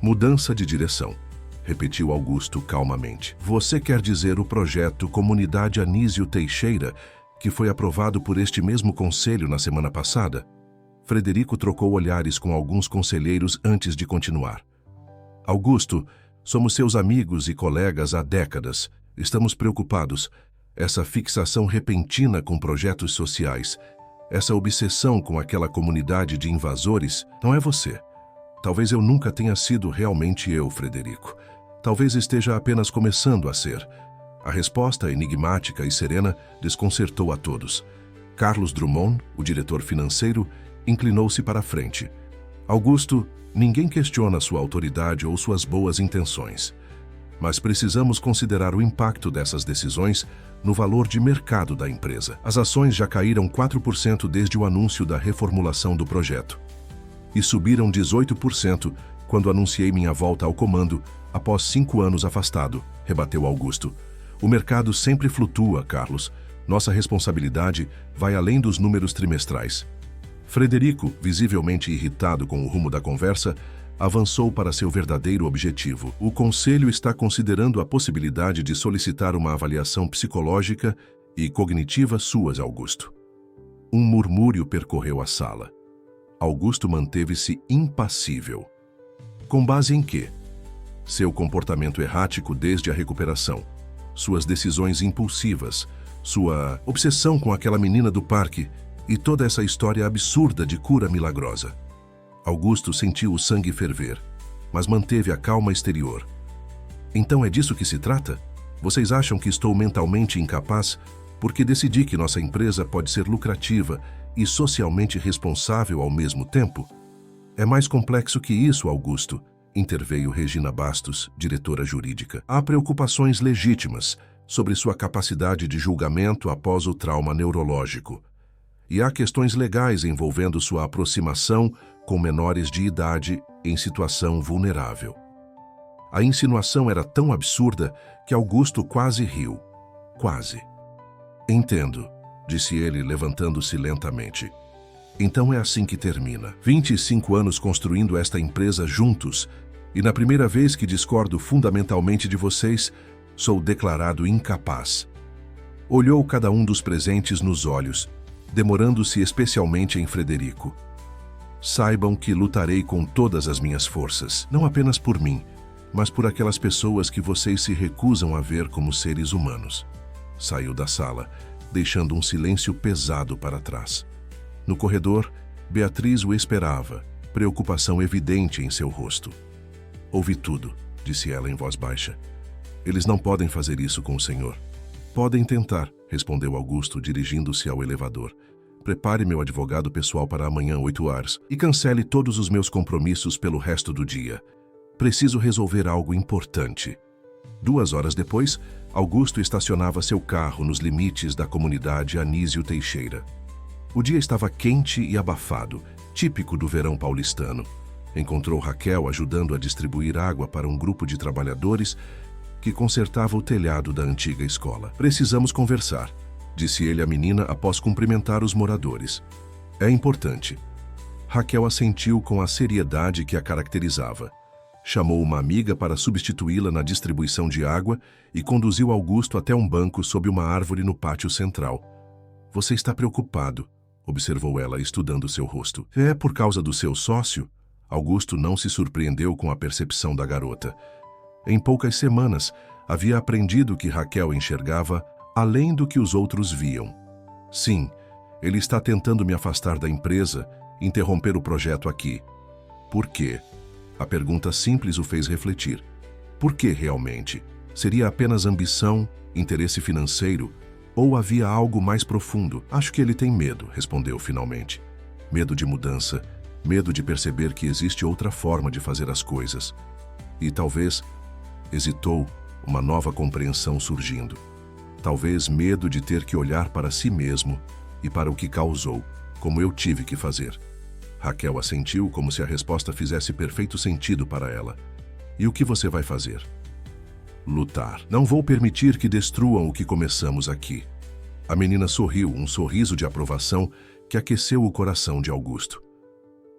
[SPEAKER 1] "Mudança de direção", repetiu Augusto calmamente. "Você quer dizer o projeto Comunidade Anísio Teixeira, que foi aprovado por este mesmo conselho na semana passada?" Frederico trocou olhares com alguns conselheiros antes de continuar. "Augusto, somos seus amigos e colegas há décadas. Estamos preocupados. Essa fixação repentina com projetos sociais, essa obsessão com aquela comunidade de invasores, não é você. Talvez eu nunca tenha sido realmente eu, Frederico. Talvez esteja apenas começando a ser." A resposta enigmática e serena desconcertou a todos. Carlos Drummond, o diretor financeiro, inclinou-se para a frente. "Augusto, ninguém questiona sua autoridade ou suas boas intenções. Mas precisamos considerar o impacto dessas decisões no valor de mercado da empresa. As ações já caíram 4% desde o anúncio da reformulação do projeto. E subiram 18% quando anunciei minha volta ao comando após 5 anos afastado", rebateu Augusto. "O mercado sempre flutua, Carlos. Nossa responsabilidade vai além dos números trimestrais." Frederico, visivelmente irritado com o rumo da conversa, avançou para seu verdadeiro objetivo. "O conselho está considerando a possibilidade de solicitar uma avaliação psicológica e cognitiva suas, Augusto." Um murmúrio percorreu a sala. Augusto manteve-se impassível. Com base em quê? Seu comportamento errático desde a recuperação, suas decisões impulsivas, sua obsessão com aquela menina do parque e toda essa história absurda de cura milagrosa. Augusto sentiu o sangue ferver, mas manteve a calma exterior. Então é disso que se trata? Vocês acham que estou mentalmente incapaz porque decidi que nossa empresa pode ser lucrativa e socialmente responsável ao mesmo tempo? É mais complexo que isso, Augusto, interveio Regina Bastos, diretora jurídica. Há preocupações legítimas sobre sua capacidade de julgamento após o trauma neurológico. E há questões legais envolvendo sua aproximação com menores de idade em situação vulnerável. A insinuação era tão absurda que Augusto quase riu. Quase. Entendo, disse ele, levantando-se lentamente. Então é assim que termina. 25 anos construindo esta empresa juntos, e na primeira vez que discordo fundamentalmente de vocês, sou declarado incapaz. Olhou cada um dos presentes nos olhos, demorando-se especialmente em Frederico. Saibam que lutarei com todas as minhas forças, não apenas por mim, mas por aquelas pessoas que vocês se recusam a ver como seres humanos. Saiu da sala, deixando um silêncio pesado para trás. No corredor, Beatriz o esperava, preocupação evidente em seu rosto. Ouvi tudo, disse ela em voz baixa. Eles não podem fazer isso com o senhor. Podem tentar, respondeu Augusto, dirigindo-se ao elevador. Prepare meu advogado pessoal para amanhã, 8 horas, e cancele todos os meus compromissos pelo resto do dia. Preciso resolver algo importante. 2 horas depois, Augusto estacionava seu carro nos limites da comunidade Anísio Teixeira. O dia estava quente e abafado, típico do verão paulistano. Encontrou Raquel ajudando a distribuir água para um grupo de trabalhadores que consertava o telhado da antiga escola. Precisamos conversar, disse ele à menina após cumprimentar os moradores. É importante. Raquel assentiu com a seriedade que a caracterizava. Chamou uma amiga para substituí-la na distribuição de água e conduziu Augusto até um banco sob uma árvore no pátio central. Você está preocupado, observou ela, estudando seu rosto. É por causa do seu sócio? Augusto não se surpreendeu com a percepção da garota. Em poucas semanas, havia aprendido que Raquel enxergava além do que os outros viam. Sim, ele está tentando me afastar da empresa, interromper o projeto aqui. Por quê? A pergunta simples o fez refletir. Por que realmente? Seria apenas ambição, interesse financeiro, ou havia algo mais profundo? Acho que ele tem medo, respondeu finalmente. Medo de mudança, medo de perceber que existe outra forma de fazer as coisas. E talvez, hesitou, uma nova compreensão surgindo. Talvez medo de ter que olhar para si mesmo e para o que causou, como eu tive que fazer. Raquel assentiu como se a resposta fizesse perfeito sentido para ela. E o que você vai fazer? Lutar. Não vou permitir que destruam o que começamos aqui. A menina sorriu, um sorriso de aprovação que aqueceu o coração de Augusto.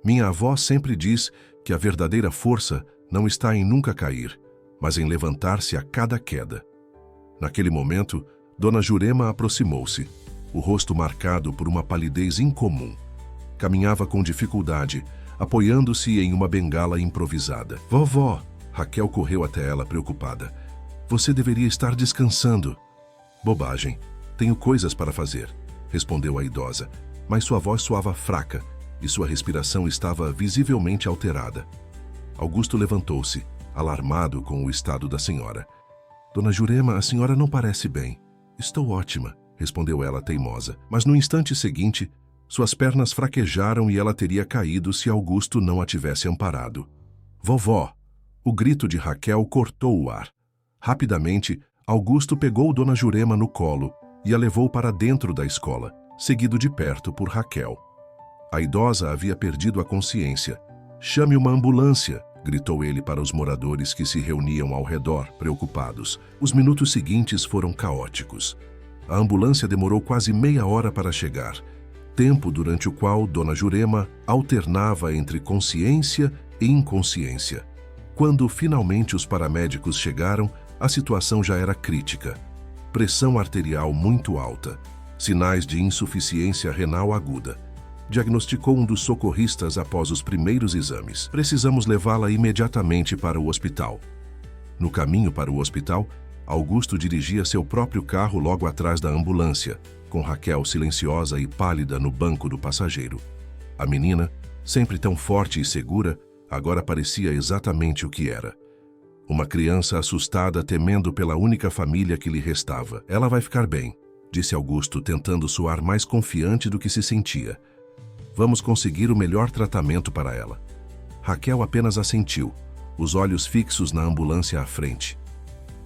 [SPEAKER 1] Minha avó sempre diz que a verdadeira força não está em nunca cair, mas em levantar-se a cada queda. Naquele momento, Dona Jurema aproximou-se, o rosto marcado por uma palidez incomum. Caminhava com dificuldade, apoiando-se em uma bengala improvisada. Vovó! Raquel correu até ela preocupada. Você deveria estar descansando. Bobagem. Tenho coisas para fazer, respondeu a idosa, mas sua voz soava fraca e sua respiração estava visivelmente alterada. Augusto levantou-se, alarmado com o estado da senhora. Dona Jurema, a senhora não parece bem. Estou ótima, respondeu ela teimosa, mas no instante seguinte, suas pernas fraquejaram e ela teria caído se Augusto não a tivesse amparado. Vovó! O grito de Raquel cortou o ar. Rapidamente, Augusto pegou Dona Jurema no colo e a levou para dentro da escola, seguido de perto por Raquel. A idosa havia perdido a consciência. Chame uma ambulância! Gritou ele para os moradores que se reuniam ao redor, preocupados. Os minutos seguintes foram caóticos. A ambulância demorou quase meia hora para chegar, tempo durante o qual Dona Jurema alternava entre consciência e inconsciência. Quando finalmente os paramédicos chegaram, a situação já era crítica. Pressão arterial muito alta, Sinais de insuficiência renal aguda. Diagnosticou um dos socorristas após os primeiros exames. Precisamos levá-la imediatamente para o hospital. No caminho para o hospital, Augusto dirigia seu próprio carro logo atrás da ambulância, com Raquel silenciosa e pálida no banco do passageiro. A menina, sempre tão forte e segura, agora parecia exatamente o que era. Uma criança assustada temendo pela única família que lhe restava. Ela vai ficar bem, disse Augusto, tentando soar mais confiante do que se sentia. Vamos conseguir o melhor tratamento para ela. Raquel apenas assentiu, os olhos fixos na ambulância à frente.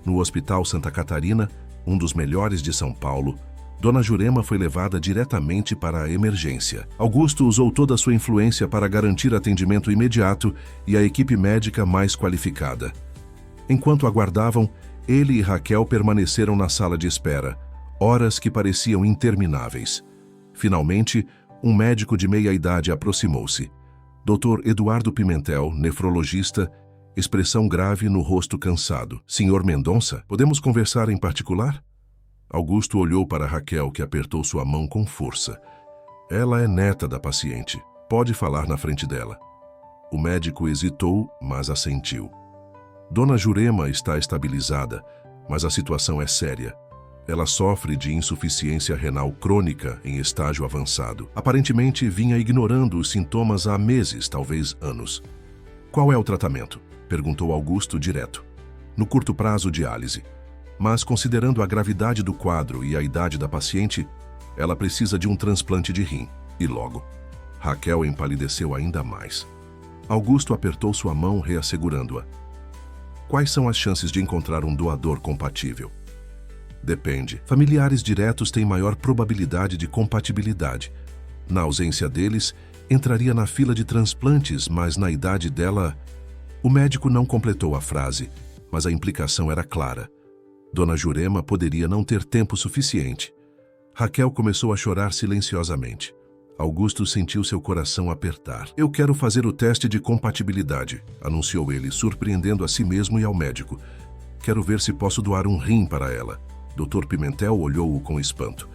[SPEAKER 1] No Hospital Santa Catarina, um dos melhores de São Paulo, Dona Jurema foi levada diretamente para a emergência. Augusto usou toda a sua influência para garantir atendimento imediato e a equipe médica mais qualificada. Enquanto aguardavam, ele e Raquel permaneceram na sala de espera, horas que pareciam intermináveis. Finalmente, um médico de meia-idade aproximou-se. Dr. Eduardo Pimentel, nefrologista, expressão grave no rosto cansado. Senhor Mendonça, podemos conversar em particular? Augusto olhou para Raquel, que apertou sua mão com força. Ela é neta da paciente. Pode falar na frente dela. O médico hesitou, mas assentiu. Dona Jurema está estabilizada, mas a situação é séria. Ela sofre de insuficiência renal crônica em estágio avançado. Aparentemente, vinha ignorando os sintomas há meses, talvez anos. Qual é o tratamento? Perguntou Augusto direto. No curto prazo, diálise. Mas, considerando a gravidade do quadro e a idade da paciente, ela precisa de um transplante de rim. E logo. Raquel empalideceu ainda mais. Augusto apertou sua mão, reassegurando-a. Quais são as chances de encontrar um doador compatível? Depende. Familiares diretos têm maior probabilidade de compatibilidade. Na ausência deles, entraria na fila de transplantes, mas na idade dela... O médico não completou a frase, mas a implicação era clara. Dona Jurema poderia não ter tempo suficiente. Raquel começou a chorar silenciosamente. Augusto sentiu seu coração apertar. Eu quero fazer o teste de compatibilidade, anunciou ele, surpreendendo a si mesmo e ao médico. Quero ver se posso doar um rim para ela. Dr. Pimentel olhou-o com espanto.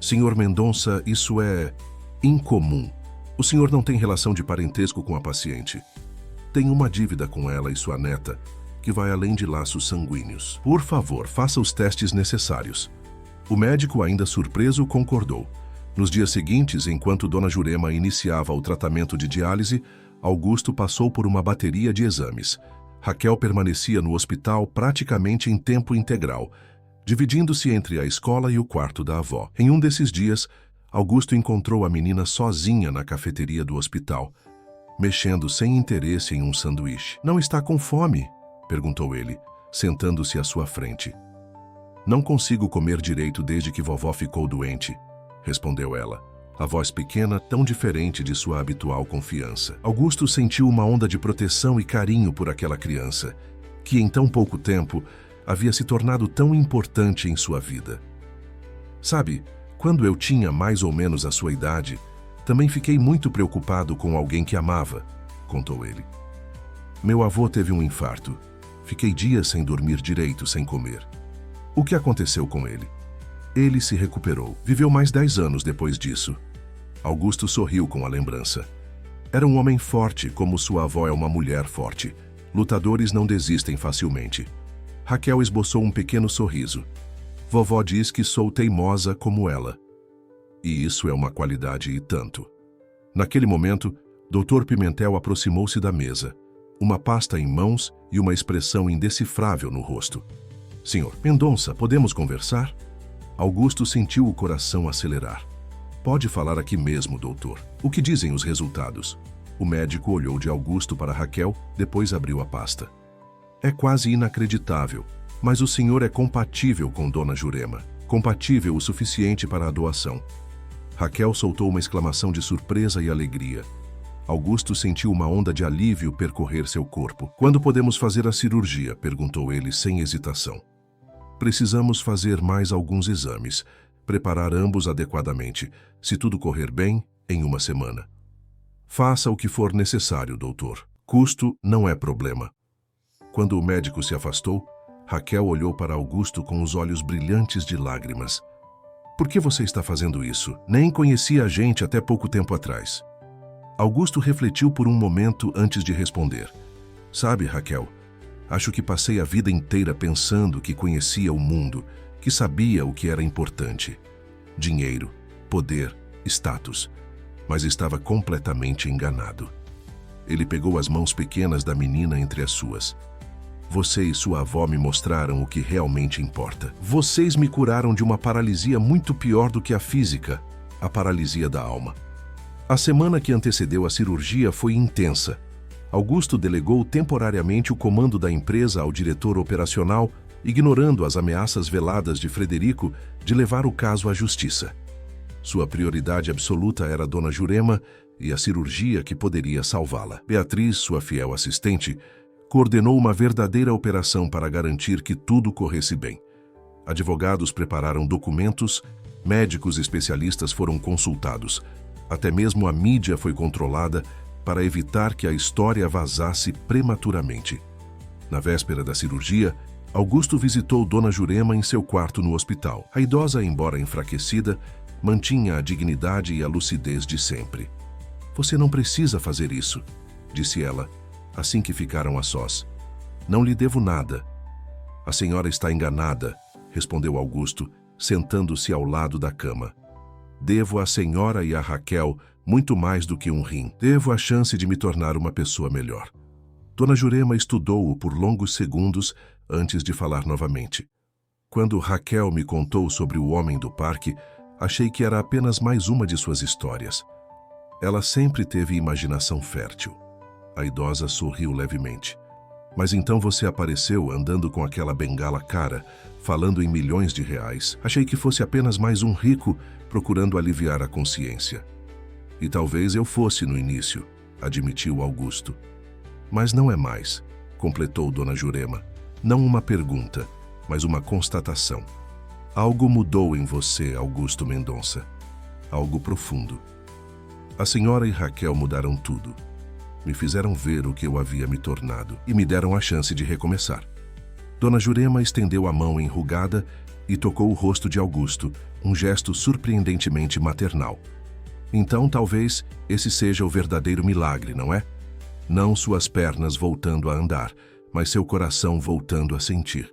[SPEAKER 1] Senhor Mendonça, isso é incomum. O senhor não tem relação de parentesco com a paciente. Tem uma dívida com ela e sua neta, que vai além de laços sanguíneos. Por favor, faça os testes necessários. O médico, ainda surpreso, concordou. Nos dias seguintes, enquanto Dona Jurema iniciava o tratamento de diálise, Augusto passou por uma bateria de exames. Raquel permanecia no hospital praticamente em tempo integral, dividindo-se entre a escola e o quarto da avó. Em um desses dias, Augusto encontrou a menina sozinha na cafeteria do hospital, mexendo sem interesse em um sanduíche. Não está com fome? Perguntou ele, sentando-se à sua frente. Não consigo comer direito desde que vovó ficou doente, respondeu ela, a voz pequena tão diferente de sua habitual confiança. Augusto sentiu uma onda de proteção e carinho por aquela criança, que em tão pouco tempo havia se tornado tão importante em sua vida. Sabe, quando eu tinha mais ou menos a sua idade, também fiquei muito preocupado com alguém que amava, contou ele. Meu avô teve um infarto. Fiquei dias sem dormir direito, sem comer. O que aconteceu com ele? Ele se recuperou. Viveu mais 10 anos depois disso. Augusto sorriu com a lembrança. Era um homem forte, como sua avó é uma mulher forte. Lutadores não desistem facilmente. Raquel esboçou um pequeno sorriso. Vovó diz que sou teimosa como ela. E isso é uma qualidade e tanto. Naquele momento, Dr. Pimentel aproximou-se da mesa, uma pasta em mãos e uma expressão indecifrável no rosto. Senhor Mendonça, podemos conversar? Augusto sentiu o coração acelerar. Pode falar aqui mesmo, doutor. O que dizem os resultados? O médico olhou de Augusto para Raquel, depois abriu a pasta. É quase inacreditável, mas o senhor é compatível com Dona Jurema. Compatível o suficiente para a doação. Raquel soltou uma exclamação de surpresa e alegria. Augusto sentiu uma onda de alívio percorrer seu corpo. Quando podemos fazer a cirurgia? Perguntou ele sem hesitação. Precisamos fazer mais alguns exames, preparar ambos adequadamente. Se tudo correr bem, em uma semana. Faça o que for necessário, doutor. Custo não é problema. Quando o médico se afastou, Raquel olhou para Augusto com os olhos brilhantes de lágrimas. Por que você está fazendo isso? Nem conhecia a gente até pouco tempo atrás. Augusto refletiu por um momento antes de responder. Sabe, Raquel, acho que passei a vida inteira pensando que conhecia o mundo, que sabia o que era importante. Dinheiro, poder, status. Mas estava completamente enganado. Ele pegou as mãos pequenas da menina entre as suas. Você e sua avó me mostraram o que realmente importa. Vocês me curaram de uma paralisia muito pior do que a física, a paralisia da alma. A semana que antecedeu a cirurgia foi intensa. Augusto delegou temporariamente o comando da empresa ao diretor operacional, ignorando as ameaças veladas de Frederico de levar o caso à justiça. Sua prioridade absoluta era Dona Jurema e a cirurgia que poderia salvá-la. Beatriz, sua fiel assistente, coordenou uma verdadeira operação para garantir que tudo corresse bem. Advogados prepararam documentos, médicos especialistas foram consultados. Até mesmo a mídia foi controlada para evitar que a história vazasse prematuramente. Na véspera da cirurgia, Augusto visitou Dona Jurema em seu quarto no hospital. A idosa, embora enfraquecida, mantinha a dignidade e a lucidez de sempre. Você não precisa fazer isso, disse ela, assim que ficaram a sós. Não lhe devo nada. A senhora está enganada, respondeu Augusto, sentando-se ao lado da cama. Devo à senhora e a Raquel muito mais do que um rim. Devo a chance de me tornar uma pessoa melhor. Dona Jurema estudou-o por longos segundos antes de falar novamente. Quando Raquel me contou sobre o homem do parque, achei que era apenas mais uma de suas histórias. Ela sempre teve imaginação fértil. A idosa sorriu levemente. Mas então você apareceu andando com aquela bengala cara, falando em milhões de reais. Achei que fosse apenas mais um rico procurando aliviar a consciência. E talvez eu fosse no início, admitiu Augusto. Mas não é mais, completou Dona Jurema. Não uma pergunta, mas uma constatação. Algo mudou em você, Augusto Mendonça. Algo profundo. A senhora e Raquel mudaram tudo. Me fizeram ver o que eu havia me tornado e me deram a chance de recomeçar. Dona Jurema estendeu a mão enrugada e tocou o rosto de Augusto, um gesto surpreendentemente maternal. Então, talvez, esse seja o verdadeiro milagre, não é? Não suas pernas voltando a andar, mas seu coração voltando a sentir.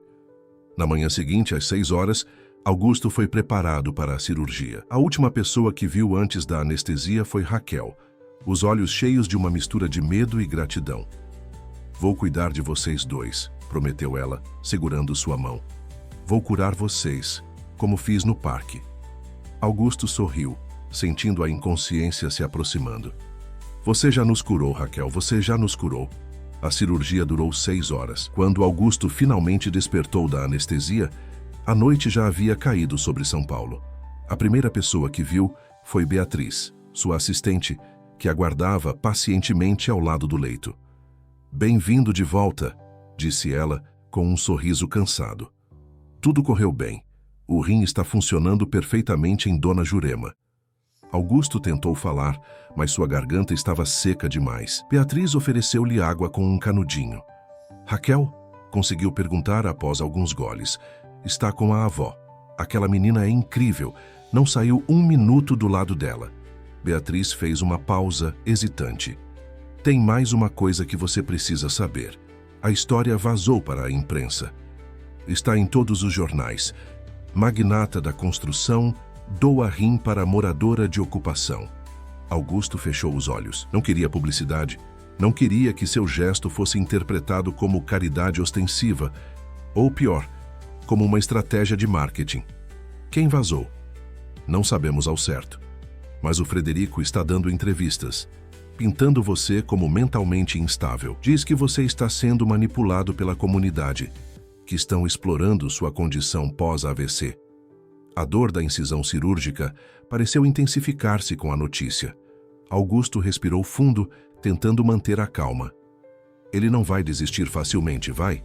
[SPEAKER 1] Na manhã seguinte, às 6 horas, Augusto foi preparado para a cirurgia. A última pessoa que viu antes da anestesia foi Raquel, os olhos cheios de uma mistura de medo e gratidão. Vou cuidar de vocês dois, prometeu ela, segurando sua mão. Vou curar vocês, como fiz no parque. Augusto sorriu, sentindo a inconsciência se aproximando. Você já nos curou, Raquel, você já nos curou. A cirurgia durou 6 horas. Quando Augusto finalmente despertou da anestesia, a noite já havia caído sobre São Paulo. A primeira pessoa que viu foi Beatriz, sua assistente, que aguardava pacientemente ao lado do leito. Bem-vindo de volta, disse ela, com um sorriso cansado. Tudo correu bem. O rim está funcionando perfeitamente em Dona Jurema. Augusto tentou falar, mas sua garganta estava seca demais. Beatriz ofereceu-lhe água com um canudinho. Raquel? Conseguiu perguntar após alguns goles. Está com a avó. Aquela menina é incrível. Não saiu um minuto do lado dela. Beatriz fez uma pausa, hesitante. Tem mais uma coisa que você precisa saber. A história vazou para a imprensa. Está em todos os jornais. Magnata da construção doa rim para moradora de ocupação. Augusto fechou os olhos. Não queria publicidade. Não queria que seu gesto fosse interpretado como caridade ostensiva, ou pior, como uma estratégia de marketing. Quem vazou? Não sabemos ao certo. Mas o Frederico está dando entrevistas, pintando você como mentalmente instável. Diz que você está sendo manipulado pela comunidade, que estão explorando sua condição pós-AVC. A dor da incisão cirúrgica pareceu intensificar-se com a notícia. Augusto respirou fundo, tentando manter a calma. Ele não vai desistir facilmente, vai?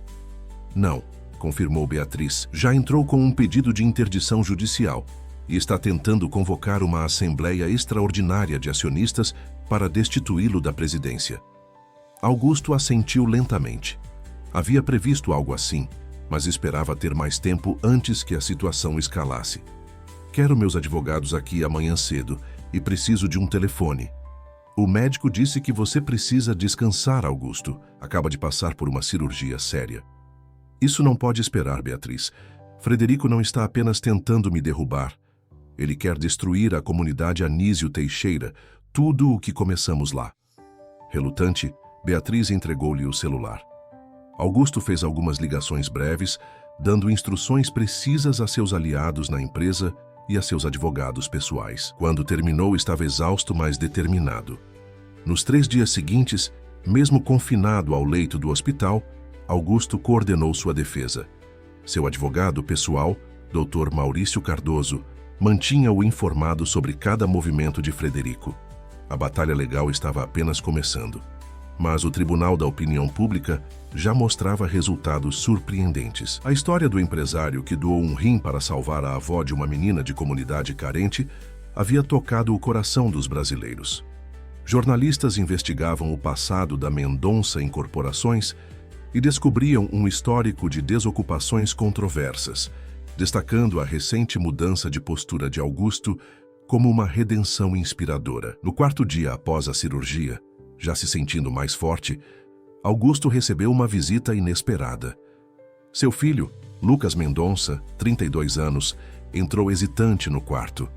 [SPEAKER 1] Não, confirmou Beatriz. Já entrou com um pedido de interdição judicial e está tentando convocar uma assembleia extraordinária de acionistas para destituí-lo da presidência. Augusto assentiu lentamente. Havia previsto algo assim, mas esperava ter mais tempo antes que a situação escalasse. Quero meus advogados aqui amanhã cedo e preciso de um telefone. O médico disse que você precisa descansar, Augusto. Acaba de passar por uma cirurgia séria. Isso não pode esperar, Beatriz. Frederico não está apenas tentando me derrubar. Ele quer destruir a comunidade Anísio Teixeira, tudo o que começamos lá. Relutante, Beatriz entregou-lhe o celular. Augusto fez algumas ligações breves, dando instruções precisas a seus aliados na empresa e a seus advogados pessoais. Quando terminou, estava exausto, mas determinado. Nos 3 dias seguintes, mesmo confinado ao leito do hospital, Augusto coordenou sua defesa. Seu advogado pessoal, Dr. Maurício Cardoso, mantinha-o informado sobre cada movimento de Frederico. A batalha legal estava apenas começando, mas o Tribunal da Opinião Pública já mostrava resultados surpreendentes. A história do empresário que doou um rim para salvar a avó de uma menina de comunidade carente havia tocado o coração dos brasileiros. Jornalistas investigavam o passado da Mendonça Incorporações e descobriam um histórico de desocupações controversas, destacando a recente mudança de postura de Augusto como uma redenção inspiradora. No 4º dia após a cirurgia, já se sentindo mais forte, Augusto recebeu uma visita inesperada. Seu filho, Lucas Mendonça, 32 anos, entrou hesitante no quarto.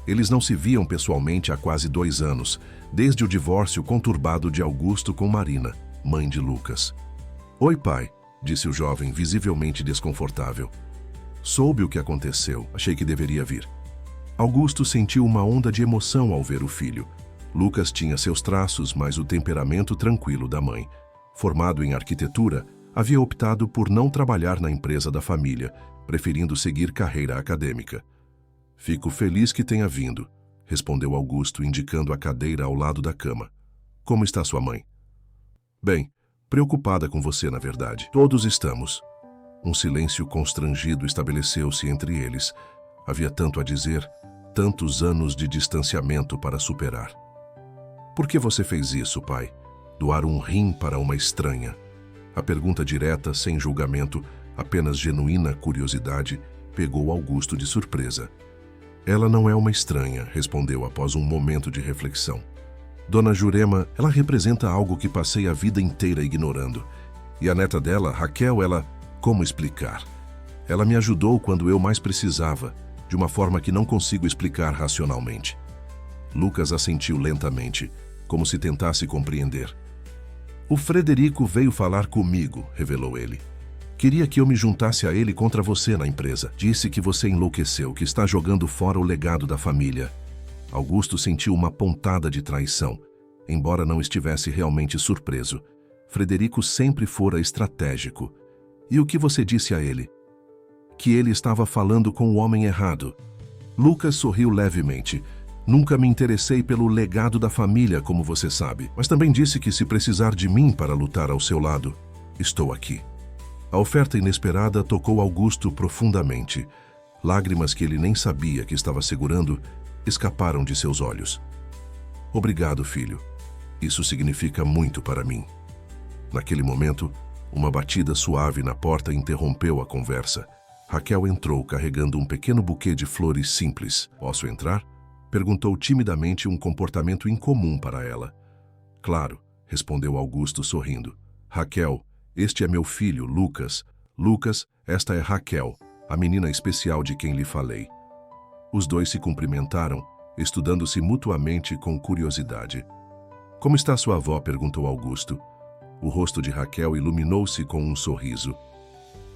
[SPEAKER 1] Eles não se viam pessoalmente há quase 2 anos, desde o divórcio conturbado de Augusto com Marina, mãe de Lucas. "Oi, pai", disse o jovem, visivelmente desconfortável. "Soube o que aconteceu, achei que deveria vir." Augusto sentiu uma onda de emoção ao ver o filho. Lucas tinha seus traços, mas o temperamento tranquilo da mãe. Formado em arquitetura, havia optado por não trabalhar na empresa da família, preferindo seguir carreira acadêmica. "Fico feliz que tenha vindo", respondeu Augusto, indicando a cadeira ao lado da cama. "Como está sua mãe?" "Bem, preocupada com você, na verdade. Todos estamos." Um silêncio constrangido estabeleceu-se entre eles. Havia tanto a dizer, tantos anos de distanciamento para superar. "Por que você fez isso, pai? Doar um rim para uma estranha?" A pergunta direta, sem julgamento, apenas genuína curiosidade, pegou Augusto de surpresa. "Ela não é uma estranha", respondeu após um momento de reflexão. "Dona Jurema, ela representa algo que passei a vida inteira ignorando. E a neta dela, Raquel, ela... Como explicar? Ela me ajudou quando eu mais precisava, de uma forma que não consigo explicar racionalmente." Lucas assentiu lentamente, como se tentasse compreender. "O Frederico veio falar comigo", revelou ele. "Queria que eu me juntasse a ele contra você na empresa. Disse que você enlouqueceu, que está jogando fora o legado da família." Augusto sentiu uma pontada de traição, embora não estivesse realmente surpreso. Frederico sempre fora estratégico. "E o que você disse a ele?" "Que ele estava falando com o homem errado." Lucas sorriu levemente. "Nunca me interessei pelo legado da família, como você sabe, mas também disse que se precisar de mim para lutar ao seu lado, estou aqui." A oferta inesperada tocou Augusto profundamente. Lágrimas que ele nem sabia que estava segurando escaparam de seus olhos. "Obrigado, filho. Isso significa muito para mim." Naquele momento, uma batida suave na porta interrompeu a conversa. Raquel entrou carregando um pequeno buquê de flores simples. "Posso entrar?" perguntou timidamente, um comportamento incomum para ela. "Claro", respondeu Augusto sorrindo. "Raquel, este é meu filho, Lucas. Lucas, esta é Raquel, a menina especial de quem lhe falei." Os dois se cumprimentaram, estudando-se mutuamente com curiosidade. "Como está sua avó?" perguntou Augusto. O rosto de Raquel iluminou-se com um sorriso.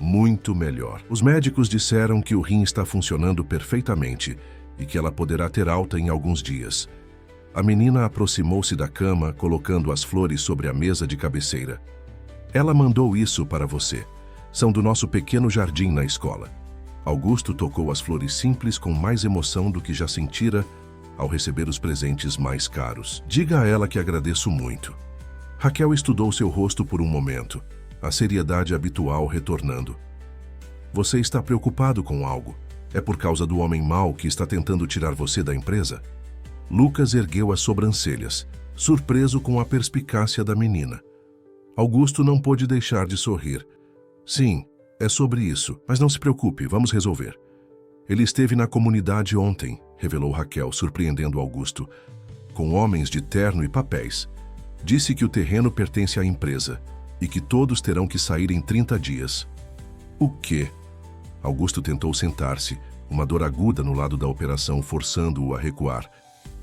[SPEAKER 1] "Muito melhor. Os médicos disseram que o rim está funcionando perfeitamente e que ela poderá ter alta em alguns dias." A menina aproximou-se da cama, colocando as flores sobre a mesa de cabeceira. "Ela mandou isso para você. São do nosso pequeno jardim na escola." Augusto tocou as flores simples com mais emoção do que já sentira ao receber os presentes mais caros. "Diga a ela que agradeço muito." Raquel estudou seu rosto por um momento, a seriedade habitual retornando. "Você está preocupado com algo? É por causa do homem mau que está tentando tirar você da empresa?" Lucas ergueu as sobrancelhas, surpreso com a perspicácia da menina. Augusto não pôde deixar de sorrir. "Sim, é sobre isso, mas não se preocupe, vamos resolver." Ele esteve na comunidade ontem, revelou Raquel, surpreendendo Augusto, com homens de terno e papéis. Disse que o terreno pertence à empresa e que todos terão que sair em 30 dias. O quê? Augusto tentou sentar-se, uma dor aguda no lado da operação forçando-o a recuar.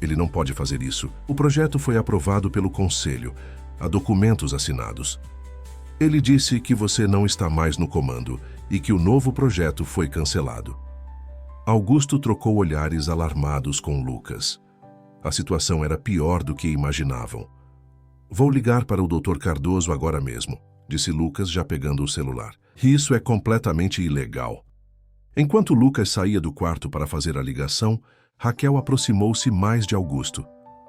[SPEAKER 1] Ele não pode fazer isso. O projeto foi aprovado pelo conselho. Há documentos assinados. Ele disse que você não está mais no comando e que o novo projeto foi cancelado. Augusto trocou olhares alarmados com Lucas. A situação era pior do que imaginavam. Vou ligar para o Dr. Cardoso agora mesmo, disse Lucas, já pegando o celular. Isso é completamente ilegal. Enquanto Lucas saía do quarto para fazer a ligação, Raquel aproximou-se mais de Augusto.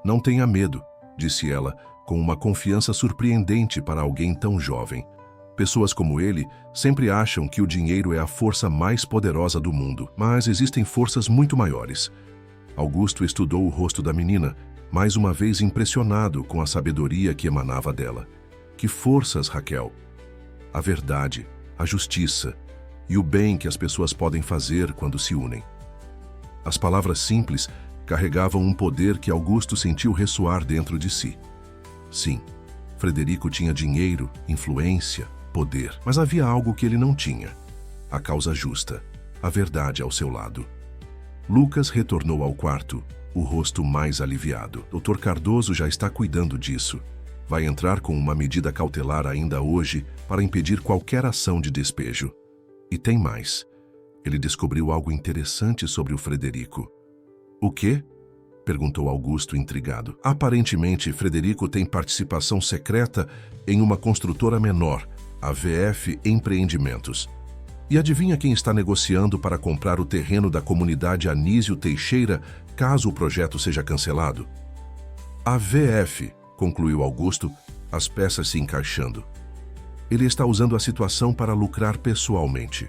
[SPEAKER 1] Não tenha medo, disse ela, com uma confiança surpreendente para alguém tão jovem. Pessoas como ele sempre acham que o dinheiro é a força mais poderosa do mundo, mas existem forças muito maiores. Augusto estudou o rosto da menina, mais uma vez impressionado com a sabedoria que emanava dela. Que forças, Raquel? A verdade, a justiça e o bem que as pessoas podem fazer quando se unem. As palavras simples carregavam um poder que Augusto sentiu ressoar dentro de si. Sim, Frederico tinha dinheiro, influência, poder, mas havia algo que ele não tinha: a causa justa, a verdade ao seu lado. Lucas retornou ao quarto, o rosto mais aliviado. Dr. Cardoso já está cuidando disso. Vai entrar com uma medida cautelar ainda hoje para impedir qualquer ação de despejo. E tem mais. Ele descobriu algo interessante sobre o Frederico. O quê? Perguntou Augusto, intrigado. Aparentemente, Frederico tem participação secreta em uma construtora menor, a VF Empreendimentos. E adivinha quem está negociando para comprar o terreno da comunidade Anísio Teixeira, caso o projeto seja cancelado? A VF, concluiu Augusto, as peças se encaixando. Ele está usando a situação para lucrar pessoalmente.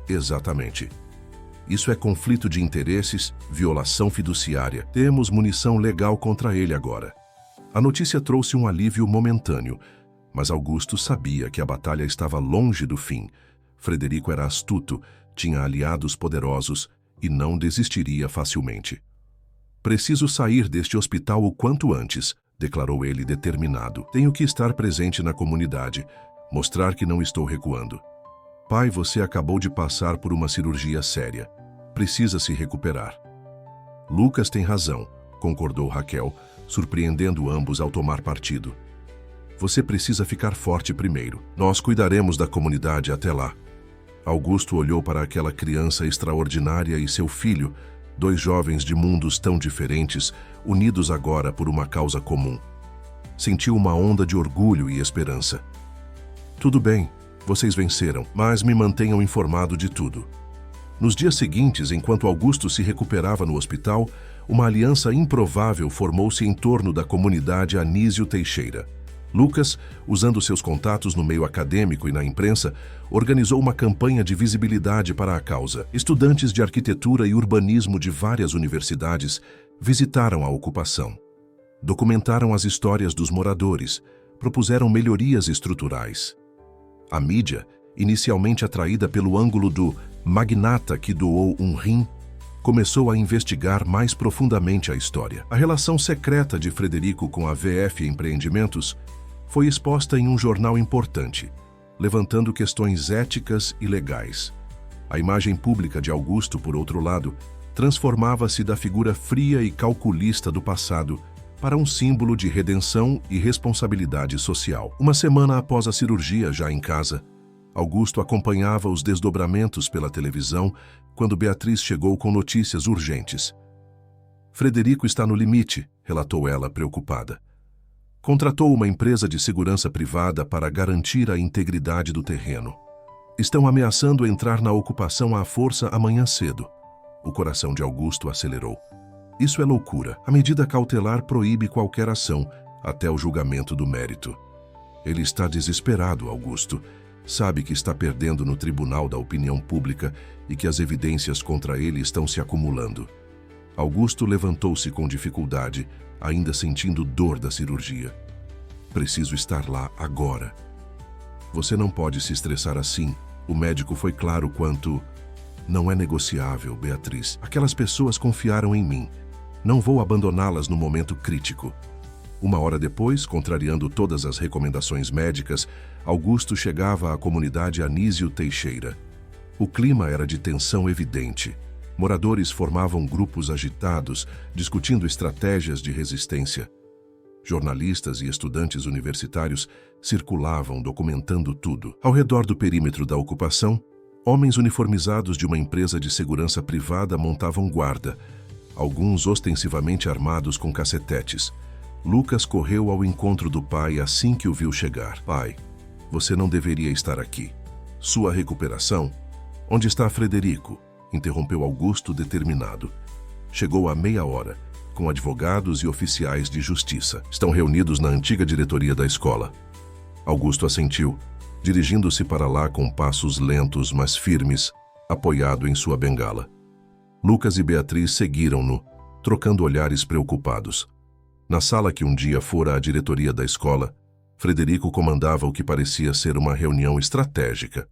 [SPEAKER 1] Exatamente. Isso é conflito de interesses, violação fiduciária. Temos munição legal contra ele agora. A notícia trouxe um alívio momentâneo, mas Augusto sabia que a batalha estava longe do fim. Frederico era astuto, tinha aliados poderosos e não desistiria facilmente. Preciso sair deste hospital o quanto antes, declarou ele determinado. Tenho que estar presente na comunidade, mostrar que não estou recuando. Pai, você acabou de passar por uma cirurgia séria. Precisa se recuperar. Lucas tem razão, concordou Raquel, surpreendendo ambos ao tomar partido. Você precisa ficar forte primeiro. Nós cuidaremos da comunidade até lá. Augusto olhou para aquela criança extraordinária e seu filho, dois jovens de mundos tão diferentes, unidos agora por uma causa comum. Sentiu uma onda de orgulho e esperança. Tudo bem, vocês venceram, mas me mantenham informado de tudo. Nos dias seguintes, enquanto Augusto se recuperava no hospital, uma aliança improvável formou-se em torno da comunidade Anísio Teixeira. Lucas, usando seus contatos no meio acadêmico e na imprensa, organizou uma campanha de visibilidade para a causa. Estudantes de arquitetura e urbanismo de várias universidades visitaram a ocupação. Documentaram as histórias dos moradores, propuseram melhorias estruturais. A mídia, inicialmente atraída pelo ângulo do magnata que doou um rim, começou a investigar mais profundamente a história. A relação secreta de Frederico com a VF Empreendimentos foi exposta em um jornal importante, levantando questões éticas e legais. A imagem pública de Augusto, por outro lado, transformava-se da figura fria e calculista do passado para um símbolo de redenção e responsabilidade social. Uma semana após a cirurgia, já em casa, Augusto acompanhava os desdobramentos pela televisão quando Beatriz chegou com notícias urgentes. Frederico está no limite, relatou ela, preocupada. Contratou uma empresa de segurança privada para garantir a integridade do terreno. Estão ameaçando entrar na ocupação à força amanhã cedo. O coração de Augusto acelerou. Isso é loucura. A medida cautelar proíbe qualquer ação até o julgamento do mérito. Ele está desesperado, Augusto. Sabe que está perdendo no tribunal da opinião pública e que as evidências contra ele estão se acumulando. Augusto levantou-se com dificuldade, ainda sentindo dor da cirurgia. Preciso estar lá agora. Você não pode se estressar assim. O médico foi claro quanto... Não é negociável, Beatriz. Aquelas pessoas confiaram em mim. Não vou abandoná-las no momento crítico. Uma hora depois, contrariando todas as recomendações médicas, Augusto chegava à comunidade Anísio Teixeira. O clima era de tensão evidente. Moradores formavam grupos agitados, discutindo estratégias de resistência. Jornalistas e estudantes universitários circulavam documentando tudo. Ao redor do perímetro da ocupação, homens uniformizados de uma empresa de segurança privada montavam guarda, alguns ostensivamente armados com cacetetes. Lucas correu ao encontro do pai assim que o viu chegar. Pai, você não deveria estar aqui. Sua recuperação? Onde está Frederico? Interrompeu Augusto determinado. Chegou à meia hora, com advogados e oficiais de justiça. Estão reunidos na antiga diretoria da escola. Augusto assentiu, dirigindo-se para lá com passos lentos, mas firmes, apoiado em sua bengala. Lucas e Beatriz seguiram-no, trocando olhares preocupados. Na sala que um dia fora a diretoria da escola, Frederico comandava o que parecia ser uma reunião estratégica.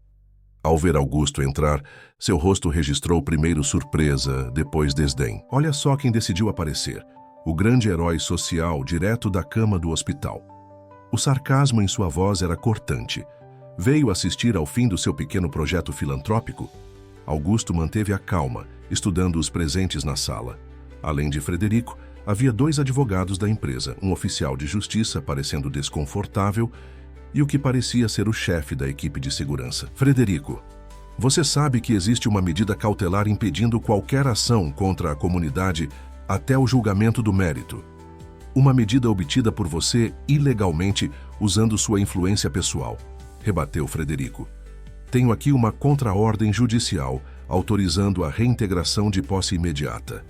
[SPEAKER 1] Ao ver Augusto entrar, seu rosto registrou primeiro surpresa, depois desdém. Olha só quem decidiu aparecer, o grande herói social direto da cama do hospital. O sarcasmo em sua voz era cortante. Veio assistir ao fim do seu pequeno projeto filantrópico? Augusto manteve a calma, estudando os presentes na sala. Além de Frederico, havia 2 advogados da empresa, um oficial de justiça parecendo desconfortável e o que parecia ser o chefe da equipe de segurança. Frederico, você sabe que existe uma medida cautelar impedindo qualquer ação contra a comunidade até o julgamento do mérito. Uma medida obtida por você ilegalmente usando sua influência pessoal, rebateu Frederico. Tenho aqui uma contra-ordem judicial autorizando a reintegração de posse imediata.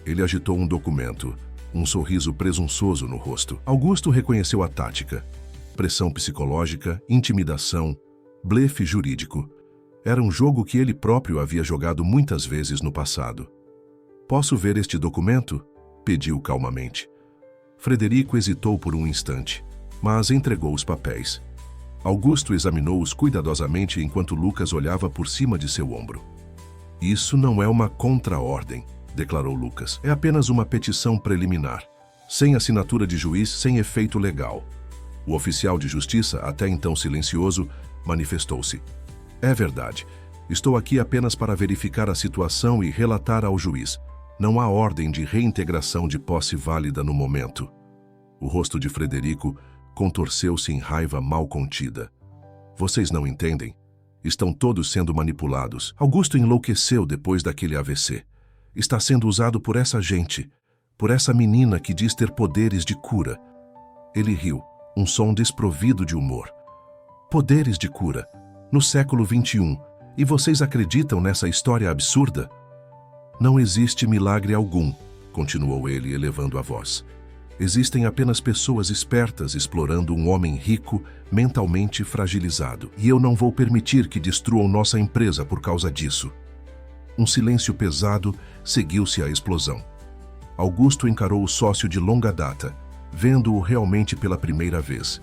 [SPEAKER 1] Ele agitou um documento, um sorriso presunçoso no rosto. Augusto reconheceu a tática. Pressão psicológica, intimidação, blefe jurídico. Era um jogo que ele próprio havia jogado muitas vezes no passado. Posso ver este documento? Pediu calmamente. Frederico hesitou por um instante, mas entregou os papéis. Augusto examinou-os cuidadosamente enquanto Lucas olhava por cima de seu ombro. Isso não é uma contra-ordem, declarou Lucas. É apenas uma petição preliminar, sem assinatura de juiz, sem efeito legal. O oficial de justiça, até então silencioso, manifestou-se. É verdade. Estou aqui apenas para verificar a situação e relatar ao juiz. Não há ordem de reintegração de posse válida no momento. O rosto de Frederico contorceu-se em raiva mal contida. Vocês não entendem? Estão todos sendo manipulados. Augusto enlouqueceu depois daquele AVC. Está sendo usado por essa gente, por essa menina que diz ter poderes de cura. Ele riu, um som desprovido de humor. Poderes de cura, no século XXI, e vocês acreditam nessa história absurda? Não existe milagre algum, continuou ele, elevando a voz. Existem apenas pessoas espertas explorando um homem rico, mentalmente fragilizado. E eu não vou permitir que destruam nossa empresa por causa disso. Um silêncio pesado seguiu-se à explosão. Augusto encarou o sócio de longa data, vendo-o realmente pela primeira vez.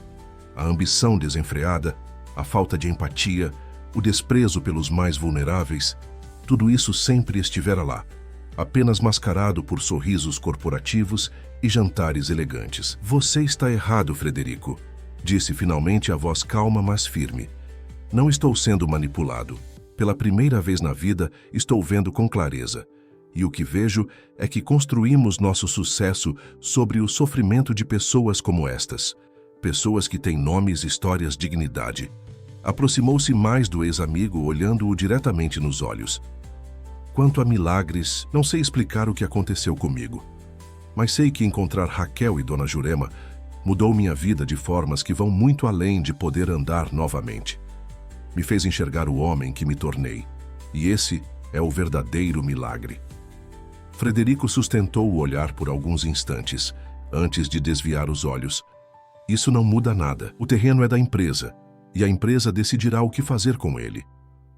[SPEAKER 1] A ambição desenfreada, a falta de empatia, o desprezo pelos mais vulneráveis, tudo isso sempre estivera lá, apenas mascarado por sorrisos corporativos e jantares elegantes. Você está errado, Frederico, disse finalmente a voz calma, mas firme. Não estou sendo manipulado. Pela primeira vez na vida, estou vendo com clareza. E o que vejo é que construímos nosso sucesso sobre o sofrimento de pessoas como estas. Pessoas que têm nomes, histórias, dignidade. Aproximou-se mais do ex-amigo, olhando-o diretamente nos olhos. Quanto a milagres, não sei explicar o que aconteceu comigo. Mas sei que encontrar Raquel e Dona Jurema mudou minha vida de formas que vão muito além de poder andar novamente. Me fez enxergar o homem que me tornei. E esse é o verdadeiro milagre. Frederico sustentou o olhar por alguns instantes, antes de desviar os olhos. Isso não muda nada. O terreno é da empresa, e a empresa decidirá o que fazer com ele.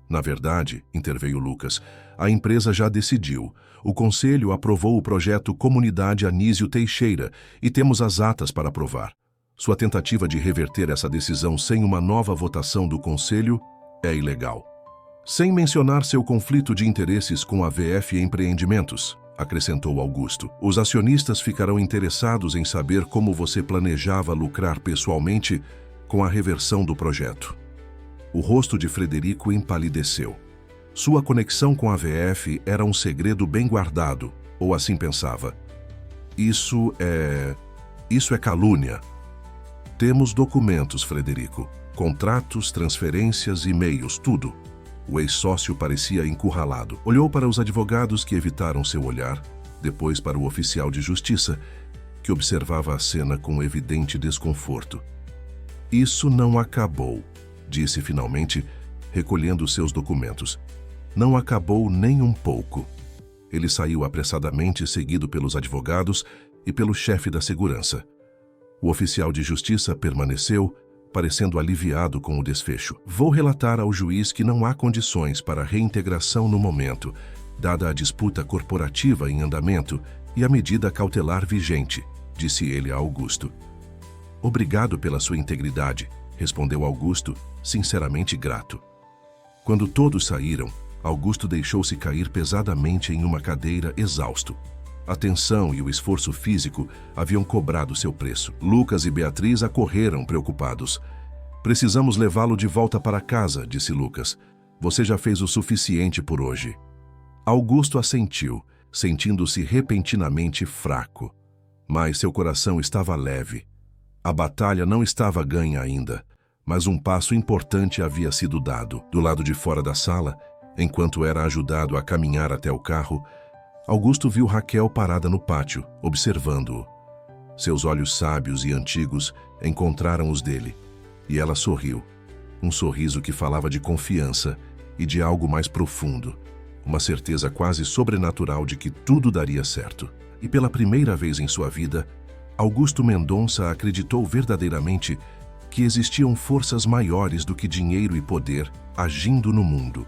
[SPEAKER 1] Na verdade, interveio Lucas, a empresa já decidiu. O conselho aprovou o projeto Comunidade Anísio Teixeira e temos as atas para aprovar. Sua tentativa de reverter essa decisão sem uma nova votação do conselho é ilegal. Sem mencionar seu conflito de interesses com a VF Empreendimentos, acrescentou Augusto. Os acionistas ficarão interessados em saber como você planejava lucrar pessoalmente com a reversão do projeto. O rosto de Frederico empalideceu. Sua conexão com a VF era um segredo bem guardado, ou assim pensava. Isso é calúnia. Temos documentos, Frederico. Contratos, transferências, e-mails, tudo. O ex-sócio parecia encurralado. Olhou para os advogados que evitaram seu olhar, depois para o oficial de justiça, que observava a cena com evidente desconforto. Isso não acabou, disse finalmente, recolhendo seus documentos. Não acabou nem um pouco. Ele saiu apressadamente, seguido pelos advogados e pelo chefe da segurança. O oficial de justiça permaneceu, parecendo aliviado com o desfecho. Vou relatar ao juiz que não há condições para reintegração no momento, dada a disputa corporativa em andamento e a medida cautelar vigente, disse ele a Augusto. Obrigado pela sua integridade, respondeu Augusto, sinceramente grato. Quando todos saíram, Augusto deixou-se cair pesadamente em uma cadeira, exausto. A tensão e o esforço físico haviam cobrado seu preço. Lucas e Beatriz acorreram preocupados. Precisamos levá-lo de volta para casa, disse Lucas. Você já fez o suficiente por hoje. Augusto assentiu, sentindo-se repentinamente fraco. Mas seu coração estava leve. A batalha não estava ganha ainda, mas um passo importante havia sido dado. Do lado de fora da sala, enquanto era ajudado a caminhar até o carro, Augusto viu Raquel parada no pátio, observando-o. Seus olhos sábios e antigos encontraram os dele, e ela sorriu. Um sorriso que falava de confiança e de algo mais profundo, uma certeza quase sobrenatural de que tudo daria certo. E pela primeira vez em sua vida, Augusto Mendonça acreditou verdadeiramente que existiam forças maiores do que dinheiro e poder agindo no mundo.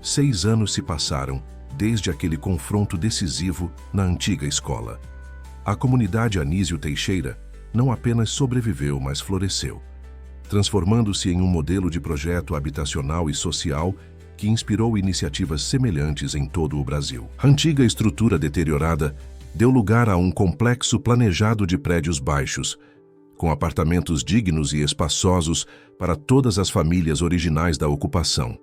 [SPEAKER 1] 6 anos se passaram desde aquele confronto decisivo na antiga escola. A comunidade Anísio Teixeira não apenas sobreviveu, mas floresceu, transformando-se em um modelo de projeto habitacional e social que inspirou iniciativas semelhantes em todo o Brasil. A antiga estrutura deteriorada deu lugar a um complexo planejado de prédios baixos, com apartamentos dignos e espaçosos para todas as famílias originais da ocupação.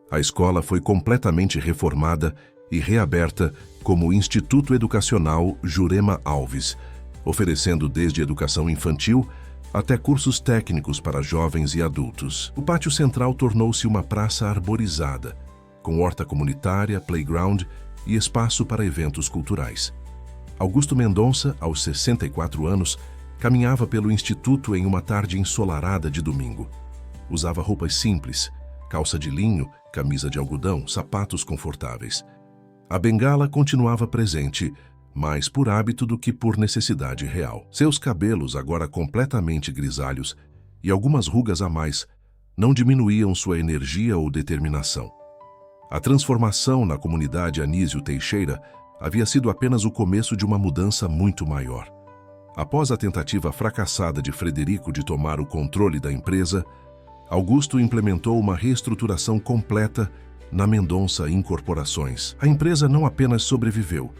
[SPEAKER 1] A escola foi completamente reformada e reaberta como Instituto Educacional Jurema Alves, oferecendo desde educação infantil até cursos técnicos para jovens e adultos. O pátio central tornou-se uma praça arborizada, com horta comunitária, playground e espaço para eventos culturais. Augusto Mendonça, aos 64 anos, caminhava pelo instituto em uma tarde ensolarada de domingo. Usava roupas simples, calça de linho, camisa de algodão, sapatos confortáveis. A bengala continuava presente, mais por hábito do que por necessidade real. Seus cabelos, agora completamente grisalhos, e algumas rugas a mais, não diminuíam sua energia ou determinação. A transformação na comunidade Anísio Teixeira havia sido apenas o começo de uma mudança muito maior. Após a tentativa fracassada de Frederico de tomar o controle da empresa, Augusto implementou uma reestruturação completa na Mendonça Incorporações. A empresa não apenas sobreviveu,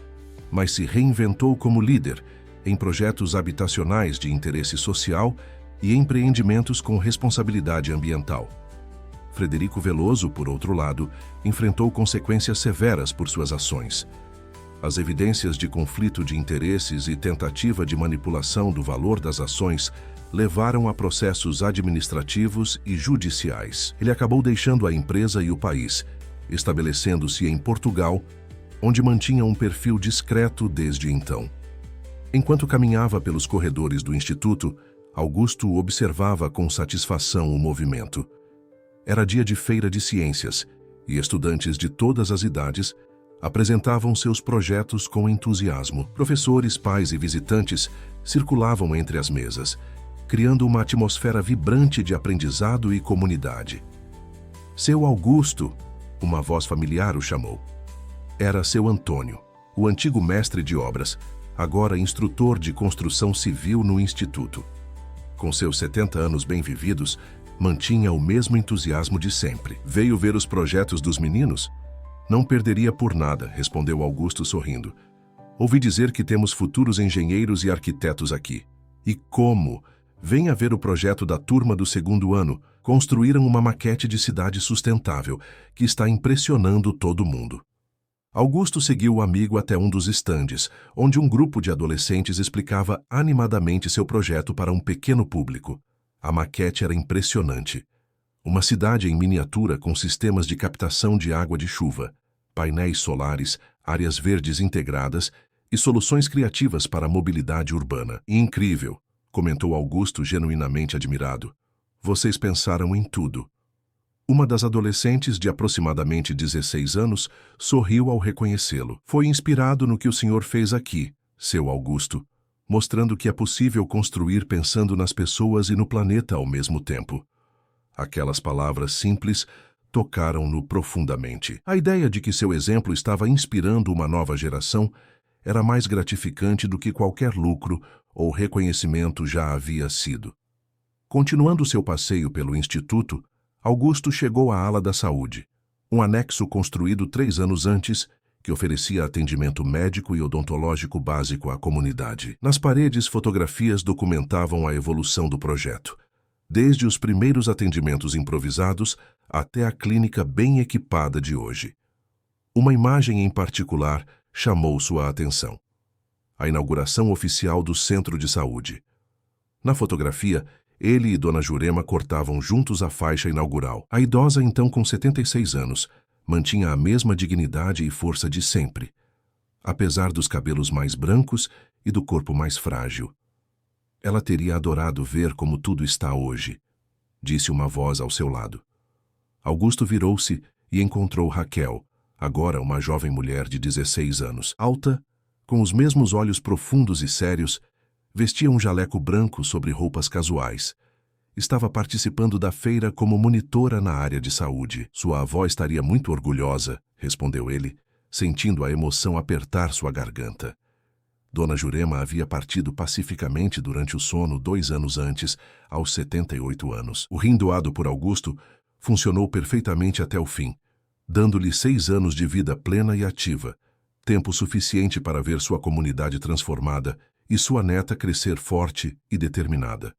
[SPEAKER 1] mas se reinventou como líder em projetos habitacionais de interesse social e empreendimentos com responsabilidade ambiental. Frederico Veloso, por outro lado, enfrentou consequências severas por suas ações. As evidências de conflito de interesses e tentativa de manipulação do valor das ações levaram a processos administrativos e judiciais. Ele acabou deixando a empresa e o país, estabelecendo-se em Portugal, onde mantinha um perfil discreto desde então. Enquanto caminhava pelos corredores do Instituto, Augusto observava com satisfação o movimento. Era dia de feira de ciências, e estudantes de todas as idades apresentavam seus projetos com entusiasmo. Professores, pais e visitantes circulavam entre as mesas, criando uma atmosfera vibrante de aprendizado e comunidade. Seu Augusto, uma voz familiar o chamou. Era seu Antônio, o antigo mestre de obras, agora instrutor de construção civil no Instituto. Com seus 70 anos bem vividos, mantinha o mesmo entusiasmo de sempre. Veio ver os projetos dos meninos? Não perderia por nada, respondeu Augusto sorrindo. Ouvi dizer que temos futuros engenheiros e arquitetos aqui. E como? Venha ver o projeto da turma do segundo ano. Construíram uma maquete de cidade sustentável, que está impressionando todo mundo. Augusto seguiu o amigo até um dos estandes, onde um grupo de adolescentes explicava animadamente seu projeto para um pequeno público. A maquete era impressionante. Uma cidade em miniatura com sistemas de captação de água de chuva, painéis solares, áreas verdes integradas e soluções criativas para a mobilidade urbana. Incrível, comentou Augusto genuinamente admirado. Vocês pensaram em tudo. Uma das adolescentes, de aproximadamente 16 anos, sorriu ao reconhecê-lo. Foi inspirado no que o senhor fez aqui, seu Augusto, mostrando que é possível construir pensando nas pessoas e no planeta ao mesmo tempo. Aquelas palavras simples tocaram-no profundamente. A ideia de que seu exemplo estava inspirando uma nova geração era mais gratificante do que qualquer lucro ou reconhecimento já havia sido. Continuando seu passeio pelo Instituto, Augusto chegou à ala da saúde, um anexo construído 3 anos antes, que oferecia atendimento médico e odontológico básico à comunidade. Nas paredes, fotografias documentavam a evolução do projeto, desde os primeiros atendimentos improvisados até a clínica bem equipada de hoje. Uma imagem em particular chamou sua atenção: a inauguração oficial do Centro de Saúde. Na fotografia, ele e Dona Jurema cortavam juntos a faixa inaugural. A idosa, então com 76 anos, mantinha a mesma dignidade e força de sempre, apesar dos cabelos mais brancos e do corpo mais frágil. Ela teria adorado ver como tudo está hoje, disse uma voz ao seu lado. Augusto virou-se e encontrou Raquel, agora uma jovem mulher de 16 anos. Alta, com os mesmos olhos profundos e sérios, vestia um jaleco branco sobre roupas casuais. Estava participando da feira como monitora na área de saúde. Sua avó estaria muito orgulhosa, respondeu ele, sentindo a emoção apertar sua garganta. Dona Jurema havia partido pacificamente durante o sono 2 anos antes, aos 78 anos. O rim doado por Augusto funcionou perfeitamente até o fim, dando-lhe 6 anos de vida plena e ativa, tempo suficiente para ver sua comunidade transformada e sua neta crescer forte e determinada.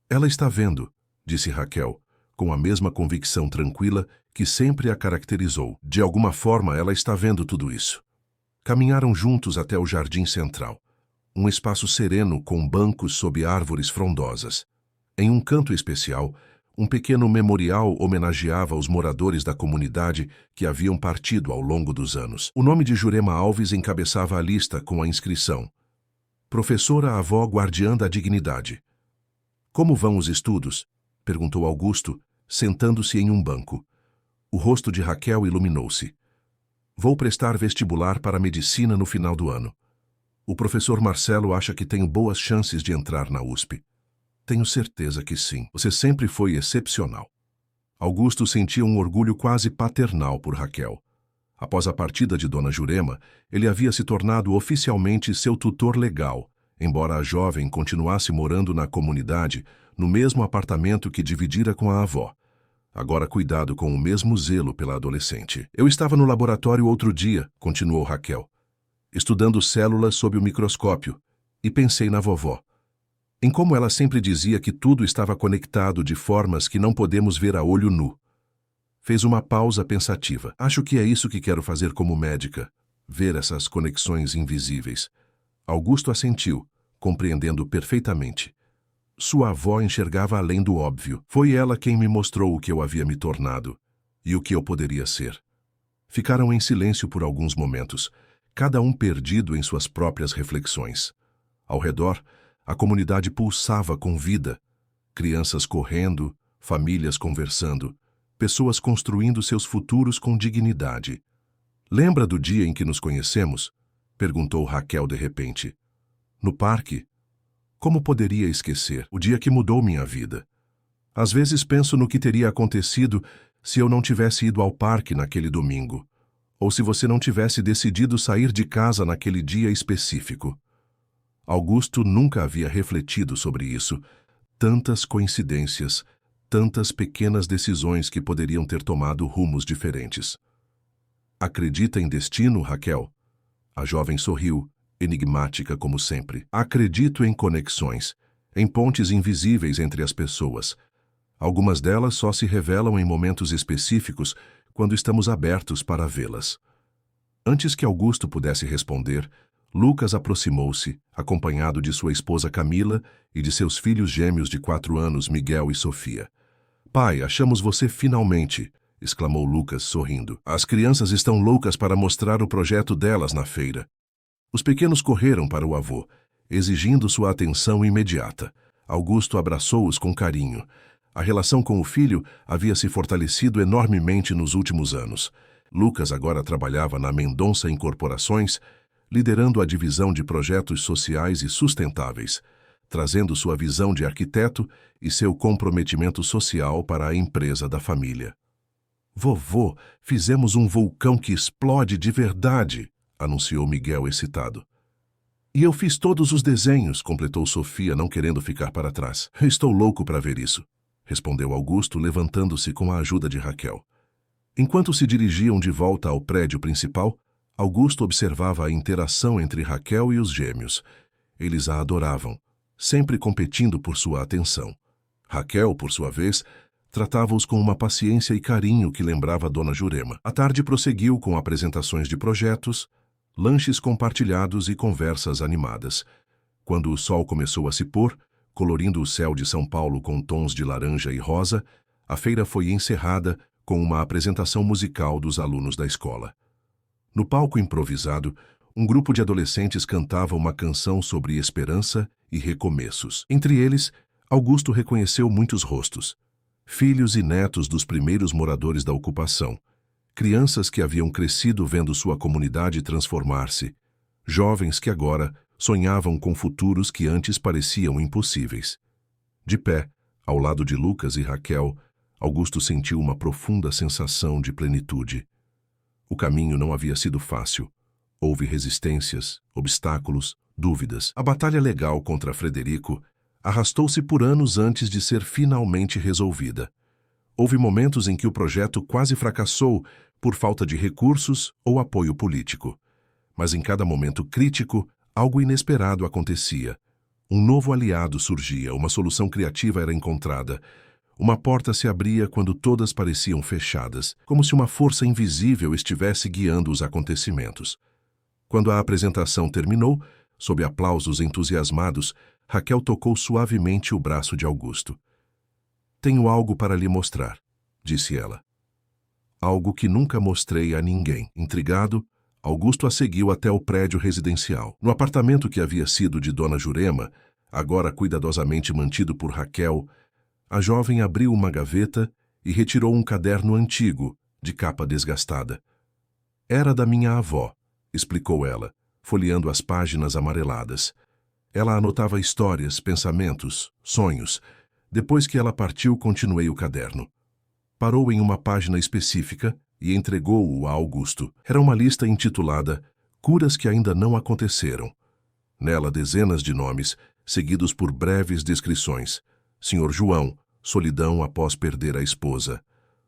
[SPEAKER 1] Ela está vendo, disse Raquel, com a mesma convicção tranquila que sempre a caracterizou. De alguma forma, ela está vendo tudo isso. Caminharam juntos até o jardim central, um espaço sereno com bancos sob árvores frondosas. Em um canto especial, um pequeno memorial homenageava os moradores da comunidade que haviam partido ao longo dos anos. O nome de Jurema Alves encabeçava a lista com a inscrição: Professora avó guardiã da dignidade. Como vão os estudos? Perguntou Augusto, sentando-se em um banco. O rosto de Raquel iluminou-se. Vou prestar vestibular para medicina no final do ano. O professor Marcelo acha que tenho boas chances de entrar na USP. Tenho certeza que sim. Você sempre foi excepcional. Augusto sentia um orgulho quase paternal por Raquel. Após a partida de Dona Jurema, ele havia se tornado oficialmente seu tutor legal, embora a jovem continuasse morando na comunidade, no mesmo apartamento que dividira com a avó, agora cuidado com o mesmo zelo pela adolescente. Eu estava no laboratório outro dia, continuou Raquel, estudando células sob o microscópio, e pensei na vovó, em como ela sempre dizia que tudo estava conectado de formas que não podemos ver a olho nu. Fez uma pausa pensativa. Acho que é isso que quero fazer como médica, ver essas conexões invisíveis. Augusto assentiu, compreendendo perfeitamente. Sua avó enxergava além do óbvio. Foi ela quem me mostrou o que eu havia me tornado e o que eu poderia ser. Ficaram em silêncio por alguns momentos, cada um perdido em suas próprias reflexões. Ao redor, a comunidade pulsava com vida. Crianças correndo, famílias conversando, pessoas construindo seus futuros com dignidade. Lembra do dia em que nos conhecemos? Perguntou Raquel de repente. No parque? Como poderia esquecer o dia que mudou minha vida? Às vezes penso no que teria acontecido se eu não tivesse ido ao parque naquele domingo, ou se você não tivesse decidido sair de casa naquele dia específico. Augusto nunca havia refletido sobre isso. Tantas coincidências, tantas pequenas decisões que poderiam ter tomado rumos diferentes. Acredita em destino, Raquel? A jovem sorriu, enigmática como sempre. Acredito em conexões, em pontes invisíveis entre as pessoas. Algumas delas só se revelam em momentos específicos, quando estamos abertos para vê-las. Antes que Augusto pudesse responder, Lucas aproximou-se, acompanhado de sua esposa Camila e de seus filhos gêmeos de 4 anos, Miguel e Sofia. "Pai, achamos você finalmente!", exclamou Lucas, sorrindo. "As crianças estão loucas para mostrar o projeto delas na feira." Os pequenos correram para o avô, exigindo sua atenção imediata. Augusto abraçou-os com carinho. A relação com o filho havia se fortalecido enormemente nos últimos anos. Lucas agora trabalhava na Mendonça Incorporações, liderando a divisão de projetos sociais e sustentáveis, trazendo sua visão de arquiteto e seu comprometimento social para a empresa da família. "Vovô, fizemos um vulcão que explode de verdade", anunciou Miguel excitado. "E eu fiz todos os desenhos", completou Sofia, não querendo ficar para trás. "Estou louco para ver isso", respondeu Augusto, levantando-se com a ajuda de Raquel. Enquanto se dirigiam de volta ao prédio principal, Augusto observava a interação entre Raquel e os gêmeos. Eles a adoravam, sempre competindo por sua atenção. Raquel, por sua vez, tratava-os com uma paciência e carinho que lembrava Dona Jurema. A tarde prosseguiu com apresentações de projetos, lanches compartilhados e conversas animadas. Quando o sol começou a se pôr, colorindo o céu de São Paulo com tons de laranja e rosa, a feira foi encerrada com uma apresentação musical dos alunos da escola. No palco improvisado, um grupo de adolescentes cantava uma canção sobre esperança e recomeços. Entre eles, Augusto reconheceu muitos rostos. Filhos e netos dos primeiros moradores da ocupação. Crianças que haviam crescido vendo sua comunidade transformar-se. Jovens que agora sonhavam com futuros que antes pareciam impossíveis. De pé, ao lado de Lucas e Raquel, Augusto sentiu uma profunda sensação de plenitude. O caminho não havia sido fácil. Houve resistências, obstáculos, dúvidas. A batalha legal contra Frederico arrastou-se por anos antes de ser finalmente resolvida. Houve momentos em que o projeto quase fracassou por falta de recursos ou apoio político. Mas em cada momento crítico, algo inesperado acontecia. Um novo aliado surgia, uma solução criativa era encontrada. Uma porta se abria quando todas pareciam fechadas, como se uma força invisível estivesse guiando os acontecimentos. Quando a apresentação terminou, sob aplausos entusiasmados, Raquel tocou suavemente o braço de Augusto. "Tenho algo para lhe mostrar", disse ela. "Algo que nunca mostrei a ninguém." Intrigado, Augusto a seguiu até o prédio residencial. No apartamento que havia sido de Dona Jurema, agora cuidadosamente mantido por Raquel, a jovem abriu uma gaveta e retirou um caderno antigo, de capa desgastada. "Era da minha avó", explicou ela, folheando as páginas amareladas. Ela anotava histórias, pensamentos, sonhos. Depois que ela partiu, continuei o caderno. Parou em uma página específica e entregou-o a Augusto. Era uma lista intitulada "Curas que ainda não aconteceram". Nela, dezenas de nomes, seguidos por breves descrições. Senhor João, solidão após perder a esposa.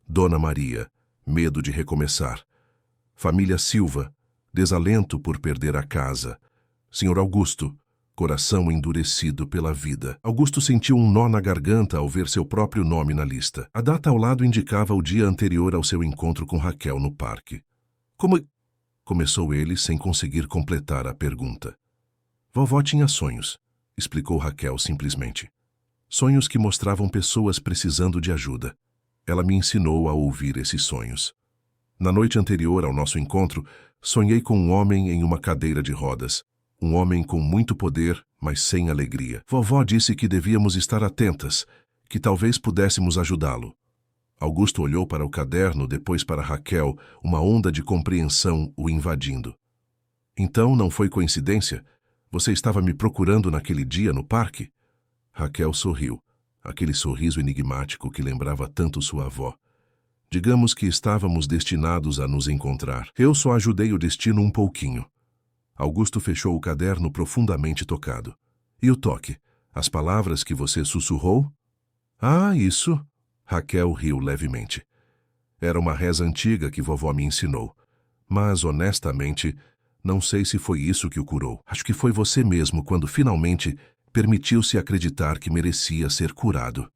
[SPEAKER 1] Dona Maria, medo de recomeçar. Família Silva, desalento por perder a casa. Senhor Augusto, coração endurecido pela vida. Augusto sentiu um nó na garganta ao ver seu próprio nome na lista. A data ao lado indicava o dia anterior ao seu encontro com Raquel no parque. "Como?" começou ele sem conseguir completar a pergunta. "Vovó tinha sonhos", explicou Raquel simplesmente. "Sonhos que mostravam pessoas precisando de ajuda. Ela me ensinou a ouvir esses sonhos. Na noite anterior ao nosso encontro, sonhei com um homem em uma cadeira de rodas. Um homem com muito poder, mas sem alegria. Vovó disse que devíamos estar atentas, que talvez pudéssemos ajudá-lo." Augusto olhou para o caderno, depois para Raquel, uma onda de compreensão o invadindo. "Então não foi coincidência? Você estava me procurando naquele dia no parque?" Raquel sorriu, aquele sorriso enigmático que lembrava tanto sua avó. "Digamos que estávamos destinados a nos encontrar. Eu só ajudei o destino um pouquinho." Augusto fechou o caderno profundamente tocado. "E o toque? As palavras que você sussurrou?" "Ah, isso!" Raquel riu levemente. Era uma reza antiga que vovó me ensinou. Mas, honestamente, não sei se foi isso que o curou. Acho que foi você mesmo quando finalmente permitiu-se acreditar que merecia ser curado.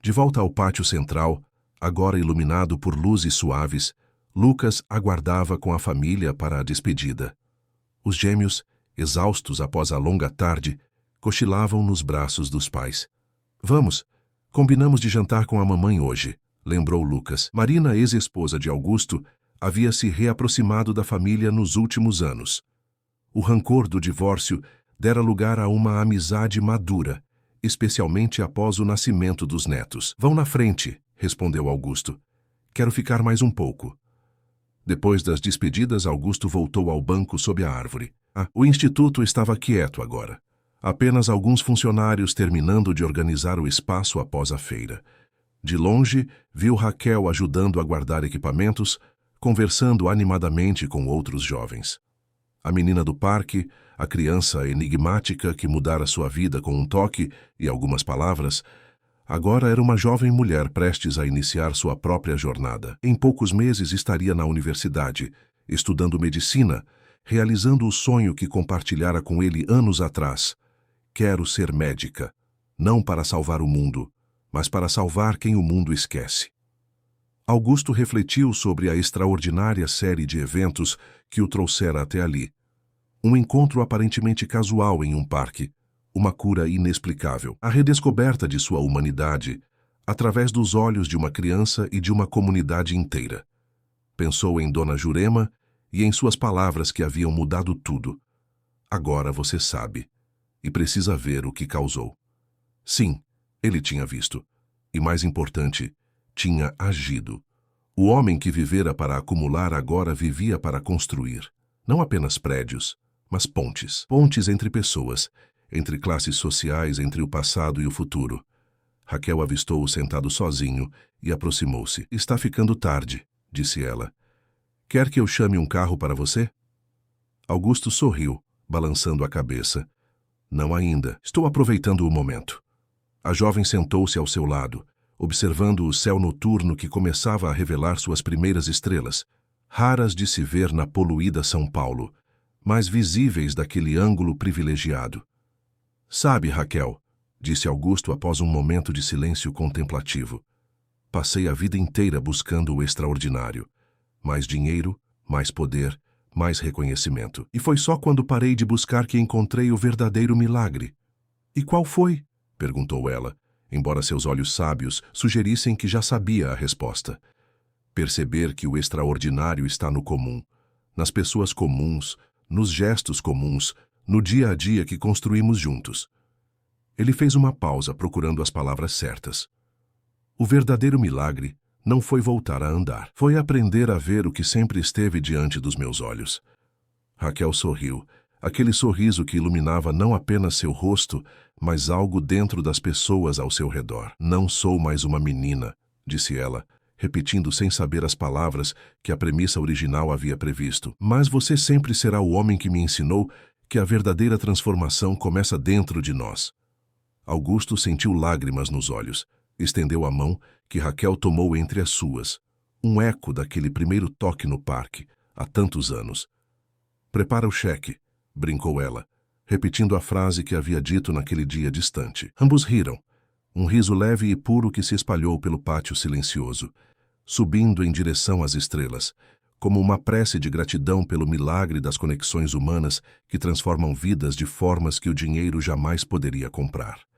[SPEAKER 1] De volta ao pátio central, agora iluminado por luzes suaves, Lucas aguardava com a família para a despedida. Os gêmeos, exaustos após a longa tarde, cochilavam nos braços dos pais. Vamos, combinamos de jantar com a mamãe hoje, lembrou Lucas. Marina, ex-esposa de Augusto, havia se reaproximado da família nos últimos anos. O rancor do divórcio dera lugar a uma amizade madura, especialmente após o nascimento dos netos. Vão na frente, respondeu Augusto. Quero ficar mais um pouco. Depois das despedidas, Augusto voltou ao banco sob a árvore. O instituto estava quieto agora. Apenas alguns funcionários terminando de organizar o espaço após a feira. De longe, viu Raquel ajudando a guardar equipamentos, conversando animadamente com outros jovens. A menina do parque, a criança enigmática que mudara sua vida com um toque e algumas palavras, agora era uma jovem mulher prestes a iniciar sua própria jornada. Em poucos meses estaria na universidade, estudando medicina, realizando o sonho que compartilhara com ele anos atrás. Quero ser médica, não para salvar o mundo, mas para salvar quem o mundo esquece. Augusto refletiu sobre a extraordinária série de eventos que o trouxera até ali. Um encontro aparentemente casual em um parque, uma cura inexplicável, a redescoberta de sua humanidade, através dos olhos de uma criança e de uma comunidade inteira. Pensou em Dona Jurema e em suas palavras que haviam mudado tudo. Agora você sabe, e precisa ver o que causou. Sim, ele tinha visto. E mais importante, tinha agido. O homem que vivera para acumular agora vivia para construir, não apenas prédios, mas pontes. Pontes entre pessoas, entre classes sociais, entre o passado e o futuro. Raquel avistou-o sentado sozinho e aproximou-se. Está ficando tarde, disse ela. Quer que eu chame um carro para você? Augusto sorriu, balançando a cabeça. Não ainda. Estou aproveitando o momento. A jovem sentou-se ao seu lado, observando o céu noturno que começava a revelar suas primeiras estrelas, raras de se ver na poluída São Paulo, mas visíveis daquele ângulo privilegiado. Sabe, Raquel, disse Augusto após um momento de silêncio contemplativo, passei a vida inteira buscando o extraordinário. Mais dinheiro, mais poder, mais reconhecimento. E foi só quando parei de buscar que encontrei o verdadeiro milagre. E qual foi? Perguntou ela, embora seus olhos sábios sugerissem que já sabia a resposta. Perceber que o extraordinário está no comum, nas pessoas comuns, nos gestos comuns, no dia a dia que construímos juntos. Ele fez uma pausa procurando as palavras certas. O verdadeiro milagre não foi voltar a andar. Foi aprender a ver o que sempre esteve diante dos meus olhos. Raquel sorriu, aquele sorriso que iluminava não apenas seu rosto, mas algo dentro das pessoas ao seu redor. Não sou mais uma menina, disse ela, repetindo sem saber as palavras que a premissa original havia previsto. Mas você sempre será o homem que me ensinou que a verdadeira transformação começa dentro de nós. Augusto sentiu lágrimas nos olhos. Estendeu a mão, que Raquel tomou entre as suas. Um eco daquele primeiro toque no parque, há tantos anos. Prepara o cheque, brincou ela, repetindo a frase que havia dito naquele dia distante. Ambos riram, um riso leve e puro que se espalhou pelo pátio silencioso, subindo em direção às estrelas, como uma prece de gratidão pelo milagre das conexões humanas que transformam vidas de formas que o dinheiro jamais poderia comprar.